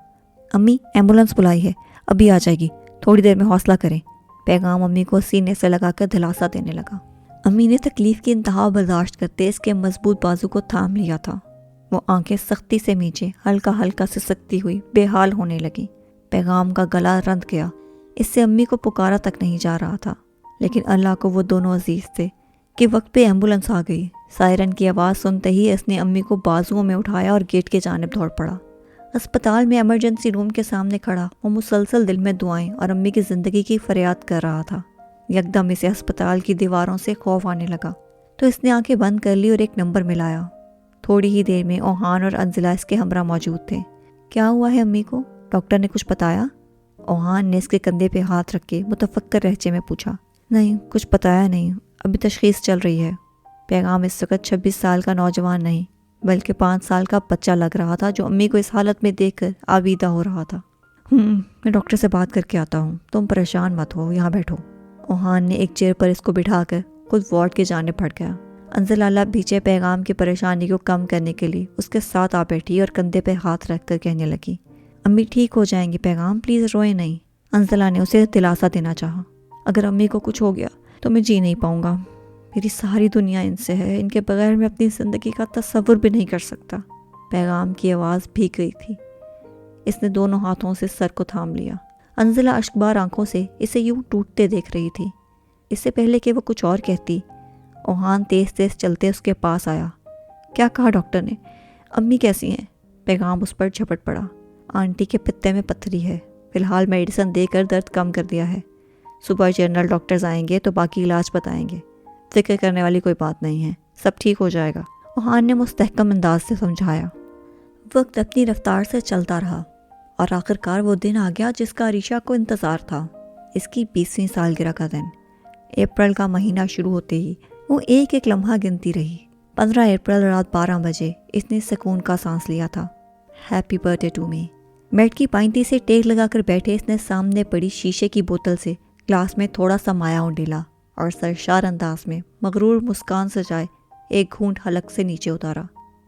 امی ایمبولنس بلائی ہے، ابھی آ جائے گی، تھوڑی دیر میں حوصلہ کریں. پیغام امی کو سینے سے لگا کر دلاسا دینے لگا. امی نے تکلیف کی انتہا برداشت کرتے اس کے مضبوط بازو کو تھام لیا تھا. وہ آنکھیں سختی سے میچے ہلکا ہلکا سسکتی ہوئی بے حال ہونے لگی. پیغام کا گلا رند گیا. اس سے امی کو پکارا تک نہیں جا رہا تھا، لیکن اللہ کو وہ دونوں عزیز تھے کہ وقت پہ ایمبولنس آ گئی. سائرن کی آواز سنتے ہی اس نے امی کو بازوؤں میں اٹھایا اور گیٹ کے جانب دوڑ پڑا. اسپتال میں ایمرجنسی روم کے سامنے کھڑا وہ مسلسل دل میں دعائیں اور امی کی زندگی کی فریاد کر رہا تھا. یکدم اسے اسپتال کی دیواروں سے خوف آنے لگا تو اس نے آنکھیں بند کر لی اور ایک نمبر ملایا. تھوڑی ہی دیر میں اوہان اور انزلہ اس کے ہمراہ موجود تھے. کیا ہوا ہے امی کو؟ ڈاکٹر نے کچھ بتایا؟ اوہان نے اس کے کندھے پہ ہاتھ رکھ کے متفکر لہجے میں پوچھا. نہیں، کچھ بتایا نہیں، ابھی تشخیص چل رہی ہے. پیغام اس وقت 26 سال کا نوجوان نہیں بلکہ 5 سال کا بچہ لگ رہا تھا جو امی کو اس حالت میں دیکھ کر آویدہ ہو رہا تھا. میں ڈاکٹر سے بات کر کے آتا ہوں، تم پریشان مت ہو، یہاں بیٹھو. اوہان نے ایک چیئر پر اس کو بٹھا کر خود وارڈ کی جانب بڑھ گیا. انزل اللہ پیچھے پیغام کی پریشانی کو کم کرنے کے لیے اس کے ساتھ آ بیٹھی اور کندھے پہ ہاتھ رکھ کر کہنے لگی. امی ٹھیک ہو جائیں گی پیغام، پلیز روئے نہیں. انزلہ نے اسے دلاسا دینا چاہا. اگر امی کو کچھ ہو گیا تو میں جی نہیں پاؤں گا. میری ساری دنیا ان سے ہے، ان کے بغیر میں اپنی زندگی کا تصور بھی نہیں کر سکتا. پیغام کی آواز بھیگ گئی تھی. اس نے دونوں ہاتھوں سے سر کو تھام لیا. انزلہ اشکبار آنکھوں سے اسے یوں ٹوٹتے دیکھ رہی تھی. اس سے پہلے کہ وہ کچھ اور کہتی، اوہان تیز تیز چلتے اس کے پاس آیا. کیا کہا ڈاکٹر نے؟ امی کیسی ہیں؟ پیغام اس پر جھپٹ پڑا. آنٹی کے پتے میں پتھری ہے، فی الحال میڈیسن دے کر درد کم کر دیا ہے. صبح جنرل ڈاکٹرز آئیں گے تو باقی علاج بتائیں گے. فکر کرنے والی کوئی بات نہیں ہے، سب ٹھیک ہو جائے گا، اوہان نے مستحکم انداز سے سمجھایا. وقت اپنی رفتار سے چلتا رہا اور آخرکار وہ دن آ گیا جس کا عریشہ کو انتظار تھا. اس کی 20ویں سالگرہ کا دن. اپریل کا مہینہ شروع ہوتے ہی وہ ایک ایک لمحہ گنتی رہی. 15 اپریل رات 12 بجے اس نے سکون کا سانس لیا تھا. Happy birthday to me. Bed کی پائنتی سے ٹیک لگا کر بیٹھے اس نے سامنے پڑی شیشے کی بوتل سے گلاس میں تھوڑا سا مایہ اونڈیلا اور سرشار انداز میں مغرور مسکان سجائے ایک گھونٹ حلق سے نیچے اتارا.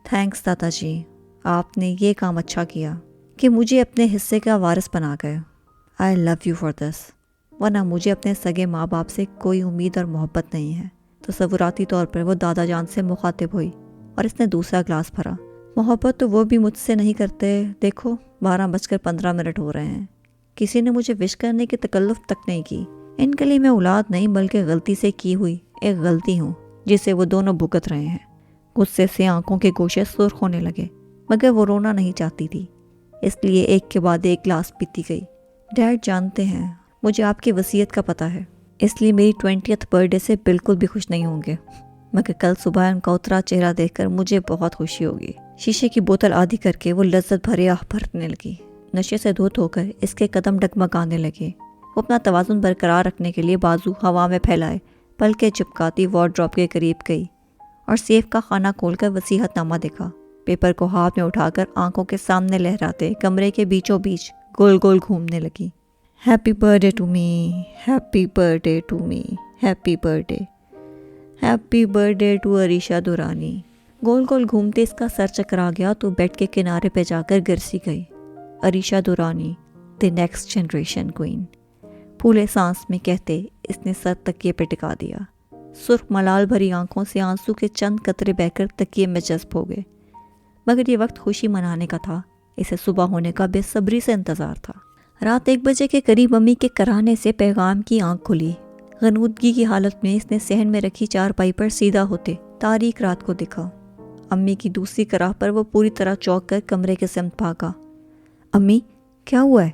تھینکس دادا جی، آپ نے یہ کام اچھا کیا کہ مجھے اپنے حصے کا وارث بنا گئے. آئی لو یو فار دس. ورنہ مجھے اپنے سگے ماں باپ سے کوئی امید اور محبت نہیں ہے. تصوراتی طور پر وہ دادا جان سے مخاطب ہوئی اور اس نے دوسرا گلاس بھرا. محبت تو وہ بھی مجھ سے نہیں کرتے. دیکھو 12:15 ہو رہے ہیں. کسی نے مجھے وش کرنے کی تکلف تک نہیں کی. ان کے لیے میں اولاد نہیں بلکہ غلطی سے کی ہوئی ایک غلطی ہوں جسے وہ دونوں بھگت رہے ہیں۔ غصے سے آنکھوں کے گوشے سرخ ہونے لگے، مگر وہ رونا نہیں چاہتی تھی، اس لیے ایک کے بعد ایک گلاس پیتی گئی۔ ڈیڈ جانتے ہیں مجھے آپ کی وصیت کا پتہ ہے، اس لیے میری 20th برتھ ڈے سے بالکل بھی خوش نہیں ہوں گے، مگر کل صبح ان کا اترا چہرہ دیکھ کر مجھے بہت خوشی ہوگی۔ شیشے کی بوتل آدھی کر کے وہ لذت بھرے آہ بھرنے لگی۔ نشے سے دھت ہو کر اس کے قدم ڈگمگانے لگے۔ وہ اپنا توازن برقرار رکھنے کے لیے بازو ہوا میں پھیلائے، پلکیں چپکاتی وارڈروب کے قریب گئی اور سیف کا خانہ کھول کر وصیت نامہ دیکھا۔ پیپر کو ہاتھ میں اٹھا کر آنکھوں کے سامنے لہراتے کمرے کے بیچوں بیچ گول گول گھومنے لگی۔ Happy birthday to me, happy birthday to me, happy birthday, happy birthday to Areesha Durrani. گول گول گھومتے اس کا سر چکرا گیا تو بیڈ کے کنارے پہ جا کر گرسی گئی۔ عریشہ دورانی، دی نیکسٹ جنریشن کوئین، پھولے سانس میں کہتے اس نے سر تکیے پہ ٹکا دیا۔ سرخ ملال بھری آنکھوں سے آنسو کے چند قطرے بہہ کر تکیے میں جذب ہو گئے، مگر یہ وقت خوشی منانے کا تھا، اسے صبح ہونے کا بے صبری سے انتظار تھا۔ رات 1 بجے کے قریب امی کے کرانے سے پیغام کی آنکھ کھلی۔ غنودگی کی حالت میں اس نے صحن میں رکھی چارپائی پر سیدھا ہوتے تاریک رات کو دیکھا۔ امی کی دوسری کراہ پر وہ پوری طرح چونک کر کمرے کے سمت بھاگا۔ امی، کیا ہوا ہے؟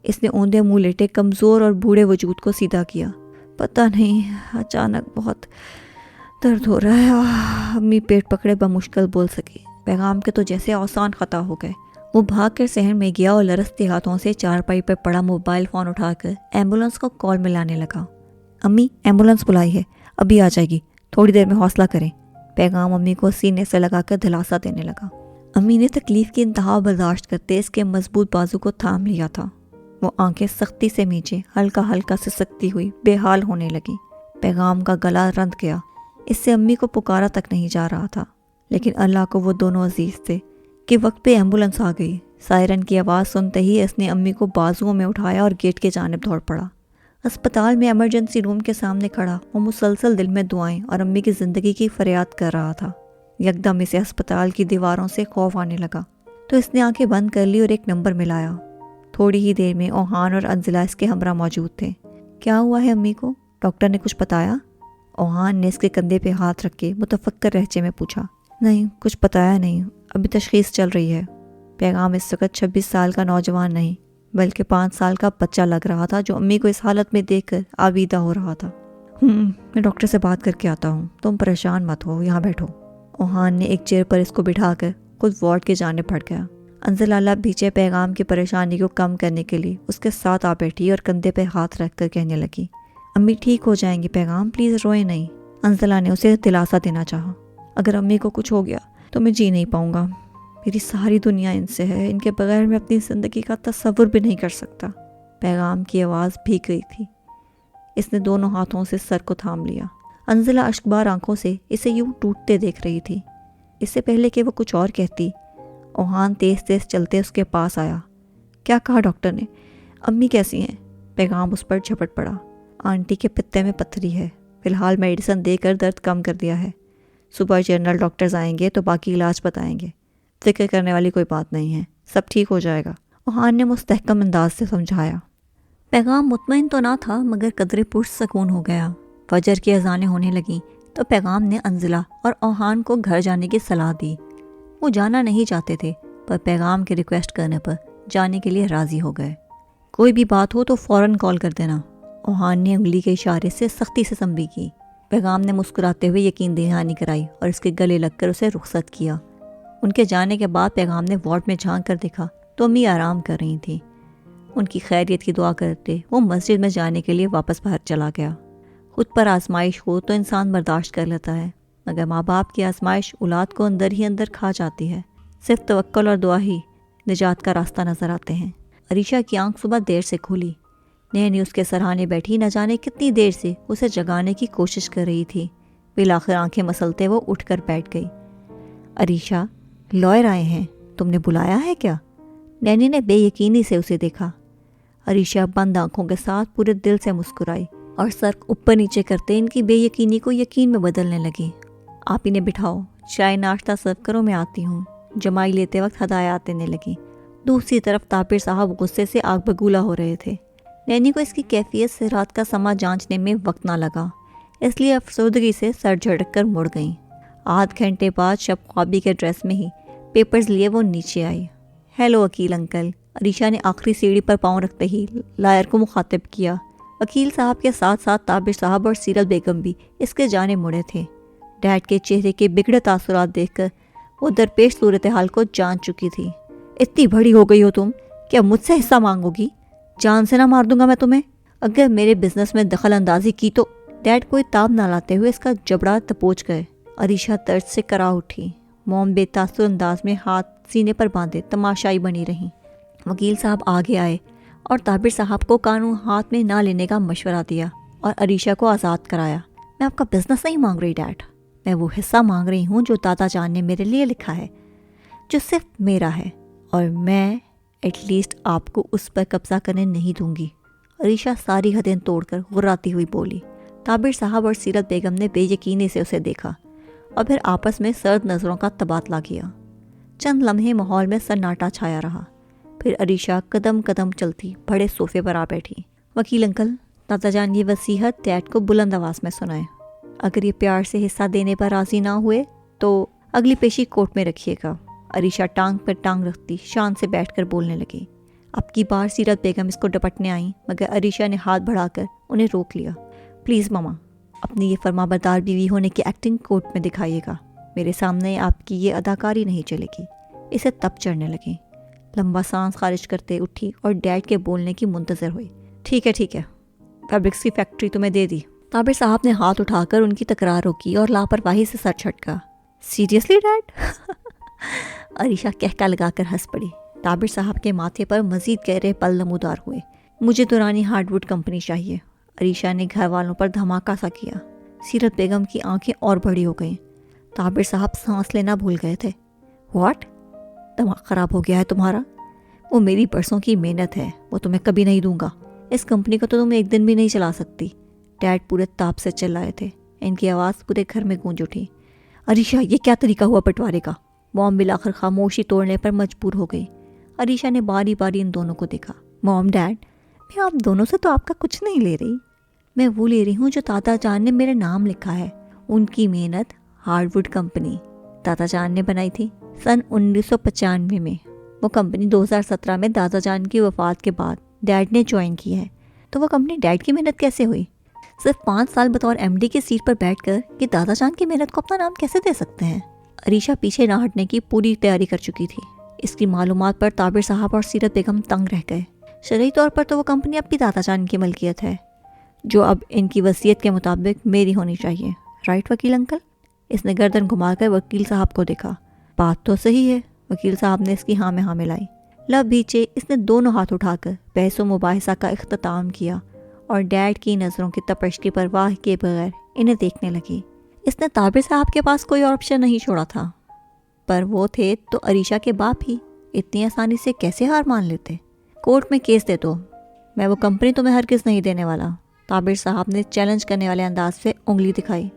اس نے اوندے منہ لیٹے کمزور اور بوڑھے وجود کو سیدھا کیا۔ پتہ نہیں، اچانک بہت درد ہو رہا ہے۔ امی پیٹ پکڑے بمشکل بول سکی۔ پیغام کے تو جیسے آسان خطا ہو گئے۔ وہ بھاگ کر صحن میں گیا اور لرزتے ہاتھوں سے چارپائی پر پڑا موبائل فون اٹھا کر ایمبولینس کو کال ملانے لگا۔ امی، ایمبولینس بلائی ہے، ابھی آ جائے گی، تھوڑی دیر میں حوصلہ کریں۔ پیغام امی کو سینے سے لگا کر دلاسا دینے لگا۔ امی نے تکلیف کی انتہا برداشت کرتے اس کے مضبوط بازو کو تھام لیا تھا۔ وہ آنکھیں سختی سے میچے ہلکا ہلکا سسکتی ہوئی بے حال ہونے لگی۔ پیغام کا گلا رند گیا، اس سے امی کو پکارا تک نہیں جا رہا تھا، لیکن اللہ کو وہ دونوں عزیز تھے کہ وقت پہ ایمبولینس آ گئی۔ سائرن کی آواز سنتے ہی اس نے امی کو بازوؤں میں اٹھایا اور گیٹ کے جانب دوڑ پڑا۔ اسپتال میں ایمرجنسی روم کے سامنے کھڑا وہ مسلسل دل میں دعائیں اور امی کی زندگی کی فریاد کر رہا تھا۔ یکدم اسے اسپتال کی دیواروں سے خوف آنے لگا تو اس نے آنکھیں بند کر لی اور ایک نمبر ملایا۔ تھوڑی ہی دیر میں اوہان اور انزلہ اس کے ہمراہ موجود تھے۔ کیا ہوا ہے امی کو؟ ڈاکٹر نے کچھ بتایا؟ اوہان نے اس کے کندھے پہ ہاتھ رکھ کے متفکر لہجے میں پوچھا۔ نہیں، کچھ بتایا نہیں، ابھی تشخیص چل رہی ہے۔ پیغام اس وقت 26 سال کا نوجوان نہیں بلکہ 5 سال کا بچہ لگ رہا تھا جو امی کو اس حالت میں دیکھ کر آویدہ ہو رہا تھا۔ میں ڈاکٹر سے بات کر کے آتا ہوں، تم پریشان مت ہو، یہاں بیٹھو۔ اوہان نے ایک چیئر پر اس کو بٹھا کر خود وارڈ کے جانب بڑھ گیا۔ انزلہ لب بھیچے پیغام کی پریشانی کو کم کرنے کے لیے اس کے ساتھ آ بیٹھی اور کندھے پہ ہاتھ رکھ کر کہنے لگی، امی ٹھیک ہو جائیں گی پیغام، پلیز روئے نہیں۔ انزلہ نے اسے دلاسا دینا چاہا۔ اگر امی کو کچھ ہو گیا تو میں جی نہیں پاؤں گا، میری ساری دنیا ان سے ہے، ان کے بغیر میں اپنی زندگی کا تصور بھی نہیں کر سکتا۔ پیغام کی آواز بھیگ گئی تھی۔ اس نے دونوں ہاتھوں سے سر کو تھام لیا۔ انزلہ اشکبار آنکھوں سے اسے یوں ٹوٹتے دیکھ رہی تھی۔ اس سے پہلے کہ وہ کچھ اور کہتی، اوہان تیز تیز چلتے اس کے پاس آیا۔ کیا کہا ڈاکٹر نے؟ امی کیسی ہیں؟ پیغام اس پر جھپٹ پڑا۔ آنٹی کے پتے میں پتھری ہے، فی الحال میڈیسن دے کر درد کم کر دیا ہے، صبح جنرل ڈاکٹرز آئیں گے تو باقی علاج بتائیں گے، فکر کرنے والی کوئی بات نہیں ہے، سب ٹھیک ہو جائے گا، اوہان نے مستحکم انداز سے سمجھایا۔ پیغام مطمئن تو نہ تھا مگر قدرے پرسکون ہو گیا۔ فجر کی اذانیں ہونے لگیں تو پیغام نے انزلہ اور اوہان کو گھر جانے کی صلاح دی۔ وہ جانا نہیں چاہتے تھے پر پیغام کے ریکویسٹ کرنے پر جانے کے لیے راضی ہو گئے۔ کوئی بھی بات ہو تو فوراً کال کر دینا، اوہان نے انگلی کے اشارے سے سختی سے تنبیہ کی۔ پیغام نے مسکراتے ہوئے یقین دہانی کرائی اور اس کے گلے لگ کر اسے رخصت کیا۔ ان کے جانے کے بعد پیغام نے وارڈ میں جھانک کر دیکھا تو امی آرام کر رہی تھیں۔ ان کی خیریت کی دعا کرتے وہ مسجد میں جانے کے لیے واپس باہر چلا گیا۔ خود پر آزمائش ہو تو انسان برداشت کر لیتا ہے، مگر ماں باپ کی آزمائش اولاد کو اندر ہی اندر کھا جاتی ہے۔ صرف توکل اور دعا ہی نجات کا راستہ نظر آتے ہیں۔ عریشہ کی آنکھ صبح دیر سے کھلی۔ نینی اس کے سرہانے بیٹھی نہ جانے کتنی دیر سے اسے جگانے کی کوشش کر رہی تھی۔ بالآخر آنکھیں مسلتے وہ اٹھ کر بیٹھ گئی۔ عریشہ، لائر آئے ہیں، تم نے بلایا ہے کیا؟ نینی نے بے یقینی سے اسے دیکھا۔ عریشہ بند آنکھوں کے ساتھ پورے دل سے مسکرائی اور سر اوپر نیچے کرتے ان کی بے یقینی کو یقین میں بدلنے لگی۔ آپ انہیں بٹھاؤ، چائے ناشتہ سرو کرو، میں آتی ہوں۔ جمائی لیتے وقت ہدایات دینے لگی۔ دوسری طرف طاپر صاحب غصے سے آگ بگولا ہو رہے تھے۔ نینی کو اس کی کیفیت سے رات کا سما جانچنے میں وقت نہ لگا، اس لیے افسردگی سے سر جھٹک کر مڑ گئیں۔ آدھ گھنٹے بعد شب خوابی کے ڈریس میں ہی پیپرز لیے وہ نیچے آئی۔ ہیلو وکیل انکل، عریشہ نے آخری سیڑھی پر پاؤں رکھتے ہی لائر کو مخاطب کیا۔ وکیل صاحب کے ساتھ ساتھ طابر صاحب اور سیرت بیگم بھی اس کے جانے مڑے تھے۔ ڈیڈ کے چہرے کے بگڑے تاثرات دیکھ کر وہ درپیش صورتحال کو جان چکی تھی۔ اتنی بڑی ہو گئی ہو تم کہ اب مجھ سے حصہ مانگو گی؟ جان سے نہ مار دوں گا میں تمہیں اگر میرے بزنس میں دخل اندازی کی تو۔ ڈیڈ کوئی تاب نہ لاتے ہوئے اس کا جبڑا دبوچ گئے۔ عریشہ درد سے کرا اٹھی۔ موم بے تاثر انداز میں ہاتھ سینے پر باندھے تماشائی بنی رہیں۔ وکیل صاحب آگے آئے اور طابر صاحب کو قانون ہاتھ میں نہ لینے کا مشورہ دیا اور عریشہ کو آزاد کرایا۔ میں آپ کا بزنس نہیں مانگ رہی ڈیڈ، میں وہ حصہ مانگ رہی ہوں جو دادا جان نے میرے لیے لکھا ہے، جو صرف میرا ہے، اور میں ایٹ لیسٹ آپ کو اس پر قبضہ کرنے نہیں دوں گی۔ عریشہ ساری حدیں توڑ کر غراتی ہوئی بولی۔ طابر صاحب اور سیرت بیگم نے بے یقینی سے اسے دیکھا اور پھر آپس میں سرد نظروں کا تبادلہ کیا۔ چند لمحے ماحول میں سناٹا چھایا رہا، پھر عریشہ قدم قدم چلتی بڑے صوفے پر آ بیٹھی۔ وکیل انکل، دادا جان یہ وصیحت ڈیڈ کو بلند آواز میں سنائے۔ اگر یہ پیار سے حصہ دینے پر راضی نہ ہوئے تو اگلی پیشی کورٹ میں رکھیے گا۔ عریشہ ٹانگ پر ٹانگ رکھتی شان سے بیٹھ کر بولنے لگی۔ اب کی بار سیرت بیگم اس کو ڈپٹنے آئیں، مگر عریشہ نے ہاتھ بڑھا کر انہیں روک لیا۔ پلیز ماما، اپنی یہ فرما بردار بیوی ہونے کی ایکٹنگ کورٹ میں دکھائیے گا، میرے سامنے آپ کی یہ اداکاری نہیں چلے گی۔ اسے تب چڑھنے لگی۔ لمبا سانس خارج کرتے اٹھی اور ڈیڈ کے بولنے کی منتظر ہوئی۔ ٹھیک ہے، فیبرکس کی فیکٹری تمہیں دے دی۔ طابر صاحب نے ہاتھ اٹھا کر ان کی تکرار روکی اور لاپرواہی سے سر جھٹکا۔ Seriously dead? عریشہ کہکا لگا کر ہنس پڑی۔ طابر صاحب کے ماتھے پر مزید گہرے پل نمودار ہوئے۔ مجھے دورانی ہارڈ ووڈ کمپنی چاہیے۔ عریشہ نے گھر والوں پر دھماکہ سا کیا۔ سیرت بیگم کی آنکھیں اور بڑی ہو گئیں۔ طابر صاحب سانس لینا بھول گئے تھے۔ واٹ؟ دماغ خراب ہو گیا ہے تمہارا؟ وہ میری برسوں کی محنت ہے، وہ تمہیں کبھی نہیں دوں گا۔ اس کمپنی کو تو تم ایک دن بھی نہیں چلا سکتی۔ ڈیڈ پورے تاپ سے چلائے تھے۔ ان کی آواز پورے گھر میں گونج اٹھی۔ عریشہ، یہ کیا طریقہ ہوا بٹوارے کا؟ موم بالآخر خاموشی توڑنے پر مجبور ہو گئی۔ عریشہ نے باری باری ان دونوں کو دیکھا۔ موم، ڈیڈ، میں آپ دونوں سے تو آپ کا کچھ نہیں لے رہی، میں وہ لے رہی ہوں جو دادا جان نے میرے نام لکھا ہے۔ ان کی محنت ہارڈ ووڈ کمپنی دادا جان نے بنائی تھی سن 1995 میں۔ وہ کمپنی 2017 میں دادا جان کی وفات کے بعد ڈیڈ نے جوائن کی ہے۔ تو وہ کمپنی ڈیڈ کی محنت کیسے ہوئی؟ صرف 5 سال بطور ایم ڈی کی سیٹ پر بیٹھ کر یہ دادا جان کی محنت کو اپنا نام کیسے دے سکتے ہیں؟ عریشہ پیچھے نہ ہٹنے کی پوری تیاری کر چکی تھی۔ اس کی معلومات پر طابر صاحب اور سیرت بیگم تنگ رہ گئے۔ شرعی طور پر تو وہ کمپنی اب بھی دادا جان کی ملکیت ہے، جو اب ان کی وصیت کے مطابق میری ہونی چاہیے، رائٹ وکیل انکل؟ اس نے گردن گھما کر وکیل صاحب کو دیکھا۔ بات تو صحیح ہے، وکیل صاحب نے اس کی ہاں میں ہاں ملائی۔ لب بھیچے اس نے دونوں ہاتھ اٹھا کر بحث و مباحثہ کا اختتام کیا اور ڈیڈ کی نظروں کی تپش کی پرواہ کیے بغیر انہیں دیکھنے لگی۔ اس نے طابر صاحب کے پاس کوئی اور آپشن نہیں چھوڑا تھا، پر وہ تھے تو عریشہ کے باپ ہی، اتنی آسانی سے کیسے ہار مان لیتے؟ کورٹ میں کیس دے دو، میں وہ کمپنی تمہیں ہرگز نہیں دینے والا۔ طابر صاحب نے چیلنج کرنے والے انداز سے انگلی دکھائی۔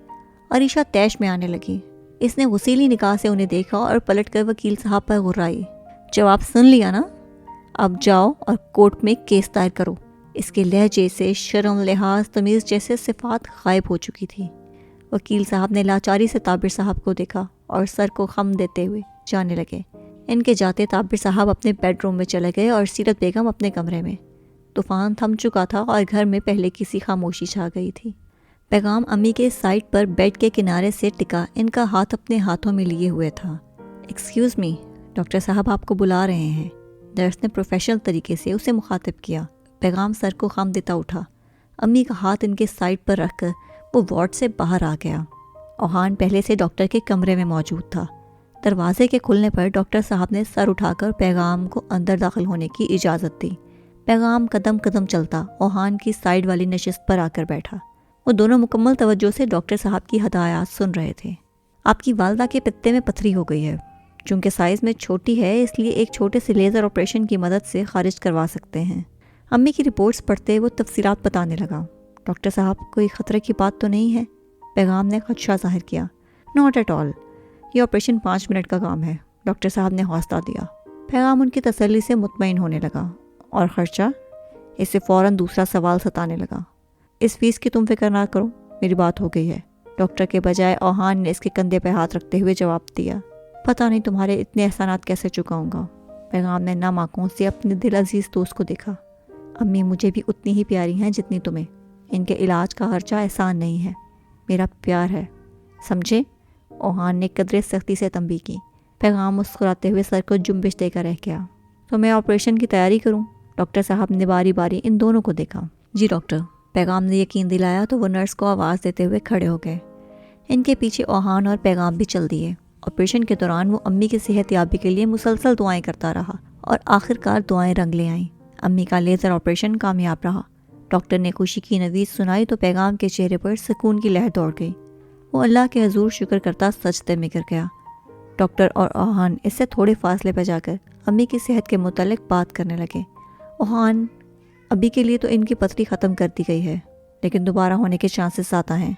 عریشہ طیش میں آنے لگی۔ اس نے وسیلی نگاہ سے انہیں دیکھا اور پلٹ کر وکیل صاحب پر غرائی۔ جواب سن لیا نا؟ اب جاؤ اور کورٹ میں کیس دائر کرو۔ اس کے لہجے سے شرم، لحاظ، تمیز جیسے صفات غائب ہو چکی تھی۔ وکیل صاحب نے لاچاری سے طابر صاحب کو دیکھا اور سر کو خم دیتے ہوئے جانے لگے۔ ان کے جاتے طابر صاحب اپنے بیڈ روم میں چلے گئے اور سیرت بیگم اپنے کمرے میں۔ طوفان تھم چکا تھا اور گھر میں پہلے کسی خاموشی چھا گئی تھی۔ پیغام امی کے سائڈ پر بیڈ کے کنارے سے ٹکا ان کا ہاتھ اپنے ہاتھوں میں لیے ہوئے تھا۔ ایکسکیوز می، ڈاکٹر صاحب آپ کو بلا رہے ہیں۔ نرس نے پروفیشنل طریقے سے اسے مخاطب کیا۔ پیغام سر کو خم دیتا اٹھا۔ امی کا ہاتھ ان کے سائڈ پر رکھ کر وہ وارڈ سے باہر آ گیا۔ اوہان پہلے سے ڈاکٹر کے کمرے میں موجود تھا۔ دروازے کے کھلنے پر ڈاکٹر صاحب نے سر اٹھا کر پیغام کو اندر داخل ہونے کی اجازت دی۔ پیغام قدم قدم چلتا اوہان کی سائڈ والی نشست پر آ کر بیٹھا۔ وہ دونوں مکمل توجہ سے ڈاکٹر صاحب کی ہدایات سن رہے تھے۔ آپ کی والدہ کے پتے میں پتھری ہو گئی ہے، چونکہ سائز میں چھوٹی ہے اس لیے ایک چھوٹے سے لیزر آپریشن کی مدد سے خارج کروا سکتے ہیں۔ امی کی رپورٹس پڑھتے وہ تفصیلات بتانے لگا۔ ڈاکٹر صاحب کوئی خطرے کی بات تو نہیں ہے؟ پیغام نے خدشہ ظاہر کیا۔ ناٹ ایٹ آل، یہ آپریشن 5 منٹ کا کام ہے، ڈاکٹر صاحب نے حوصلہ دیا۔ پیغام ان کی تسلی سے مطمئن ہونے لگا۔ اور خرچہ؟ اسے فوراً دوسرا سوال ستانے لگا۔ اس فیس کی تم فکر نہ کرو، میری بات ہو گئی ہے، ڈاکٹر کے بجائے اوہان نے اس کے کندھے پہ ہاتھ رکھتے ہوئے جواب دیا۔ پتہ نہیں تمہارے اتنے احسانات کیسے چکاؤں گا۔ پیغام نے نم آنکھوں سے اپنے دل عزیز دوست کو دیکھا۔ امی مجھے بھی اتنی ہی پیاری ہیں جتنی تمہیں، ان کے علاج کا خرچہ احسان نہیں ہے، میرا پیار ہے، سمجھے؟ اوہان نے قدرے سختی سے تنبیہ کی۔ پیغام مسکراتے ہوئے سر کو جنبش دے کر رہ گیا۔ تو میں آپریشن کی تیاری کروں؟ ڈاکٹر صاحب نے باری باری ان دونوں کو دیکھا۔ جی ڈاکٹر، پیغام نے یقین دلایا تو وہ نرس کو آواز دیتے ہوئے کھڑے ہو گئے۔ ان کے پیچھے اوہان اور پیغام بھی چل دیے۔ آپریشن کے دوران وہ امی کی صحت یابی کے لیے مسلسل دعائیں کرتا رہا اور آخر کار دعائیں رنگ لے آئیں۔ امی کا لیزر آپریشن کامیاب رہا۔ ڈاکٹر نے خوشی کی نوید سنائی تو پیغام کے چہرے پر سکون کی لہر دوڑ گئی۔ وہ اللہ کے حضور شکر کرتا سجدے میں گر گیا۔ ڈاکٹر اور اوہان اس سے تھوڑے فاصلے پہ جا کر امی کی صحت کے متعلق بات کرنے لگے۔ اوہان، ابھی کے لیے تو ان کی پتھری ختم کر دی گئی ہے، لیکن دوبارہ ہونے کے چانسز زیادہ ہیں،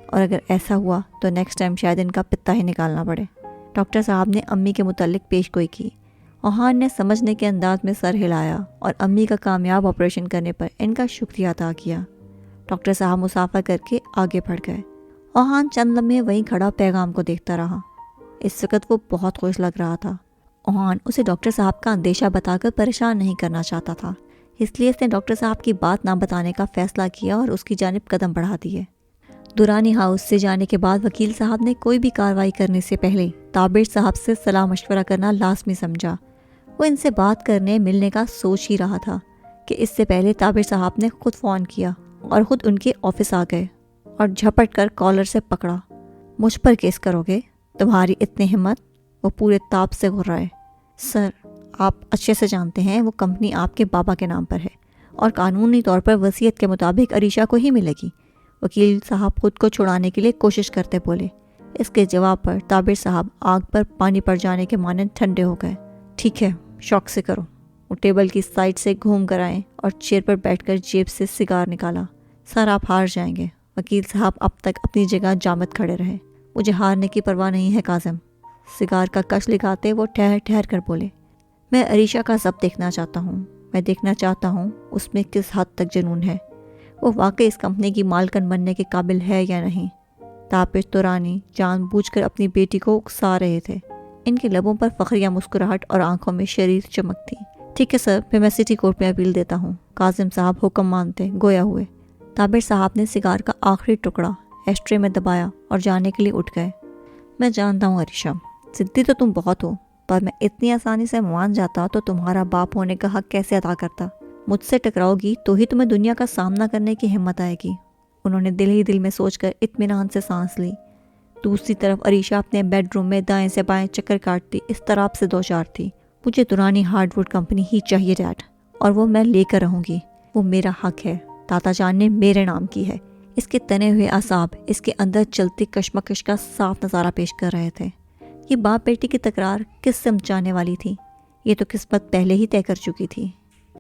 اور اگر ایسا ہوا تو نیکسٹ ٹائم شاید ان کا پتا ہی نکالنا پڑے۔ ڈاکٹر صاحب نے امی کے متعلق پیش گوئی کی۔ اوہان نے سمجھنے کے انداز میں سر ہلایا اور امی کا کامیاب آپریشن کرنے پر ان کا شکریہ ادا کیا۔ ڈاکٹر صاحب مسافہ کر کے آگے بڑھ گئے۔ اوہان چند لمحے وہیں کھڑا پیغام کو دیکھتا رہا۔ اس وقت وہ بہت خوش لگ رہا تھا۔ اوہان اسے ڈاکٹر صاحب کا اندیشہ بتا کر پریشان نہیں کرنا چاہتا تھا، اس لیے اس نے ڈاکٹر صاحب کی بات نہ بتانے کا فیصلہ کیا اور اس کی جانب قدم بڑھا دیے۔ دورانی ہاؤس سے جانے کے بعد وکیل صاحب نے کوئی بھی کارروائی کرنے سے پہلے تابر صاحب سے صلاح مشورہ کرنا لازمی سمجھا۔ وہ ان سے بات کرنے ملنے کا سوچ ہی رہا تھا کہ اس سے پہلے تابر صاحب نے خود فون کیا اور خود ان کے آفس آ گئے اور جھپٹ کر کالر سے پکڑا۔ مجھ پر کیس کرو گے؟ تمہاری اتنی ہمت؟ وہ پورے تاب سے گھرائے۔ سر، آپ اچھے سے جانتے ہیں وہ کمپنی آپ کے بابا کے نام پر ہے اور قانونی طور پر وصیت کے مطابق عریشہ کو ہی ملے گی۔ وکیل صاحب خود کو چھڑانے کے لیے کوشش کرتے بولے۔ اس کے جواب پر تابر صاحب آگ پر پانی پڑ جانے کے مانند ٹھنڈے ہو گئے۔ ٹھیک ہے، شوق سے کرو۔ وہ ٹیبل کی سائڈ سے گھوم کر آئے اور چیئر پر بیٹھ کر جیب سے سگار نکالا۔ سر، آپ ہار جائیں گے۔ وکیل صاحب اب تک اپنی جگہ جامد کھڑے رہے۔ مجھے ہارنے کی پرواہ نہیں ہے کاظم۔ سگار کا کش لگاتے وہ ٹھہر ٹھہر کر بولے۔ میں عریشہ کا ضبط دیکھنا چاہتا ہوں۔ میں دیکھنا چاہتا ہوں اس میں کس حد تک جنون ہے، وہ واقعی اس کمپنی کی مالکن بننے کے قابل ہے یا نہیں۔ تابش تورانی جان بوجھ کر اپنی بیٹی کو اکسا رہے تھے۔ ان کے لبوں پر فخریہ مسکراہٹ اور آنکھوں میں شریر چمک تھی۔ ٹھیک ہے سر، پھر میں سٹی کورٹ میں اپیل دیتا ہوں۔ کاظم صاحب حکم مانتے گویا ہوئے۔ تابر صاحب نے سگار کا آخری ٹکڑا ایشٹرے میں دبایا اور جانے کے لیے اٹھ گئے۔ میں جانتا ہوں عریشہ، ضدی تو تم بہت ہو، پر میں اتنی آسانی سے مان جاتا تو تمہارا باپ ہونے کا حق کیسے ادا کرتا؟ مجھ سے ٹکراؤ گی تو ہی تمہیں دنیا کا سامنا کرنے کی ہمت آئے گی۔ انہوں نے دل ہی دل میں سوچ کر اطمینان سے سانس لی۔ دوسری طرف عریشہ اپنے بیڈ روم میں دائیں سے بائیں چکر کاٹتی اس طرح سے دوچار تھی۔ مجھے دورانی ہارڈ ووڈ کمپنی ہی چاہیے ڈیڈ، اور وہ میں لے کر رہوں گی۔ وہ میرا حق ہے، دادا جان نے میرے نام کی ہے۔ اس کے تنے ہوئے اعصاب اس کے اندر چلتی کشمکش کا صاف نظارہ پیش کر رہے تھے۔ یہ باپ بیٹی کی تکرار کس سمت جانے والی تھی؟ یہ تو قسمت پہلے ہی طے کر چکی تھی۔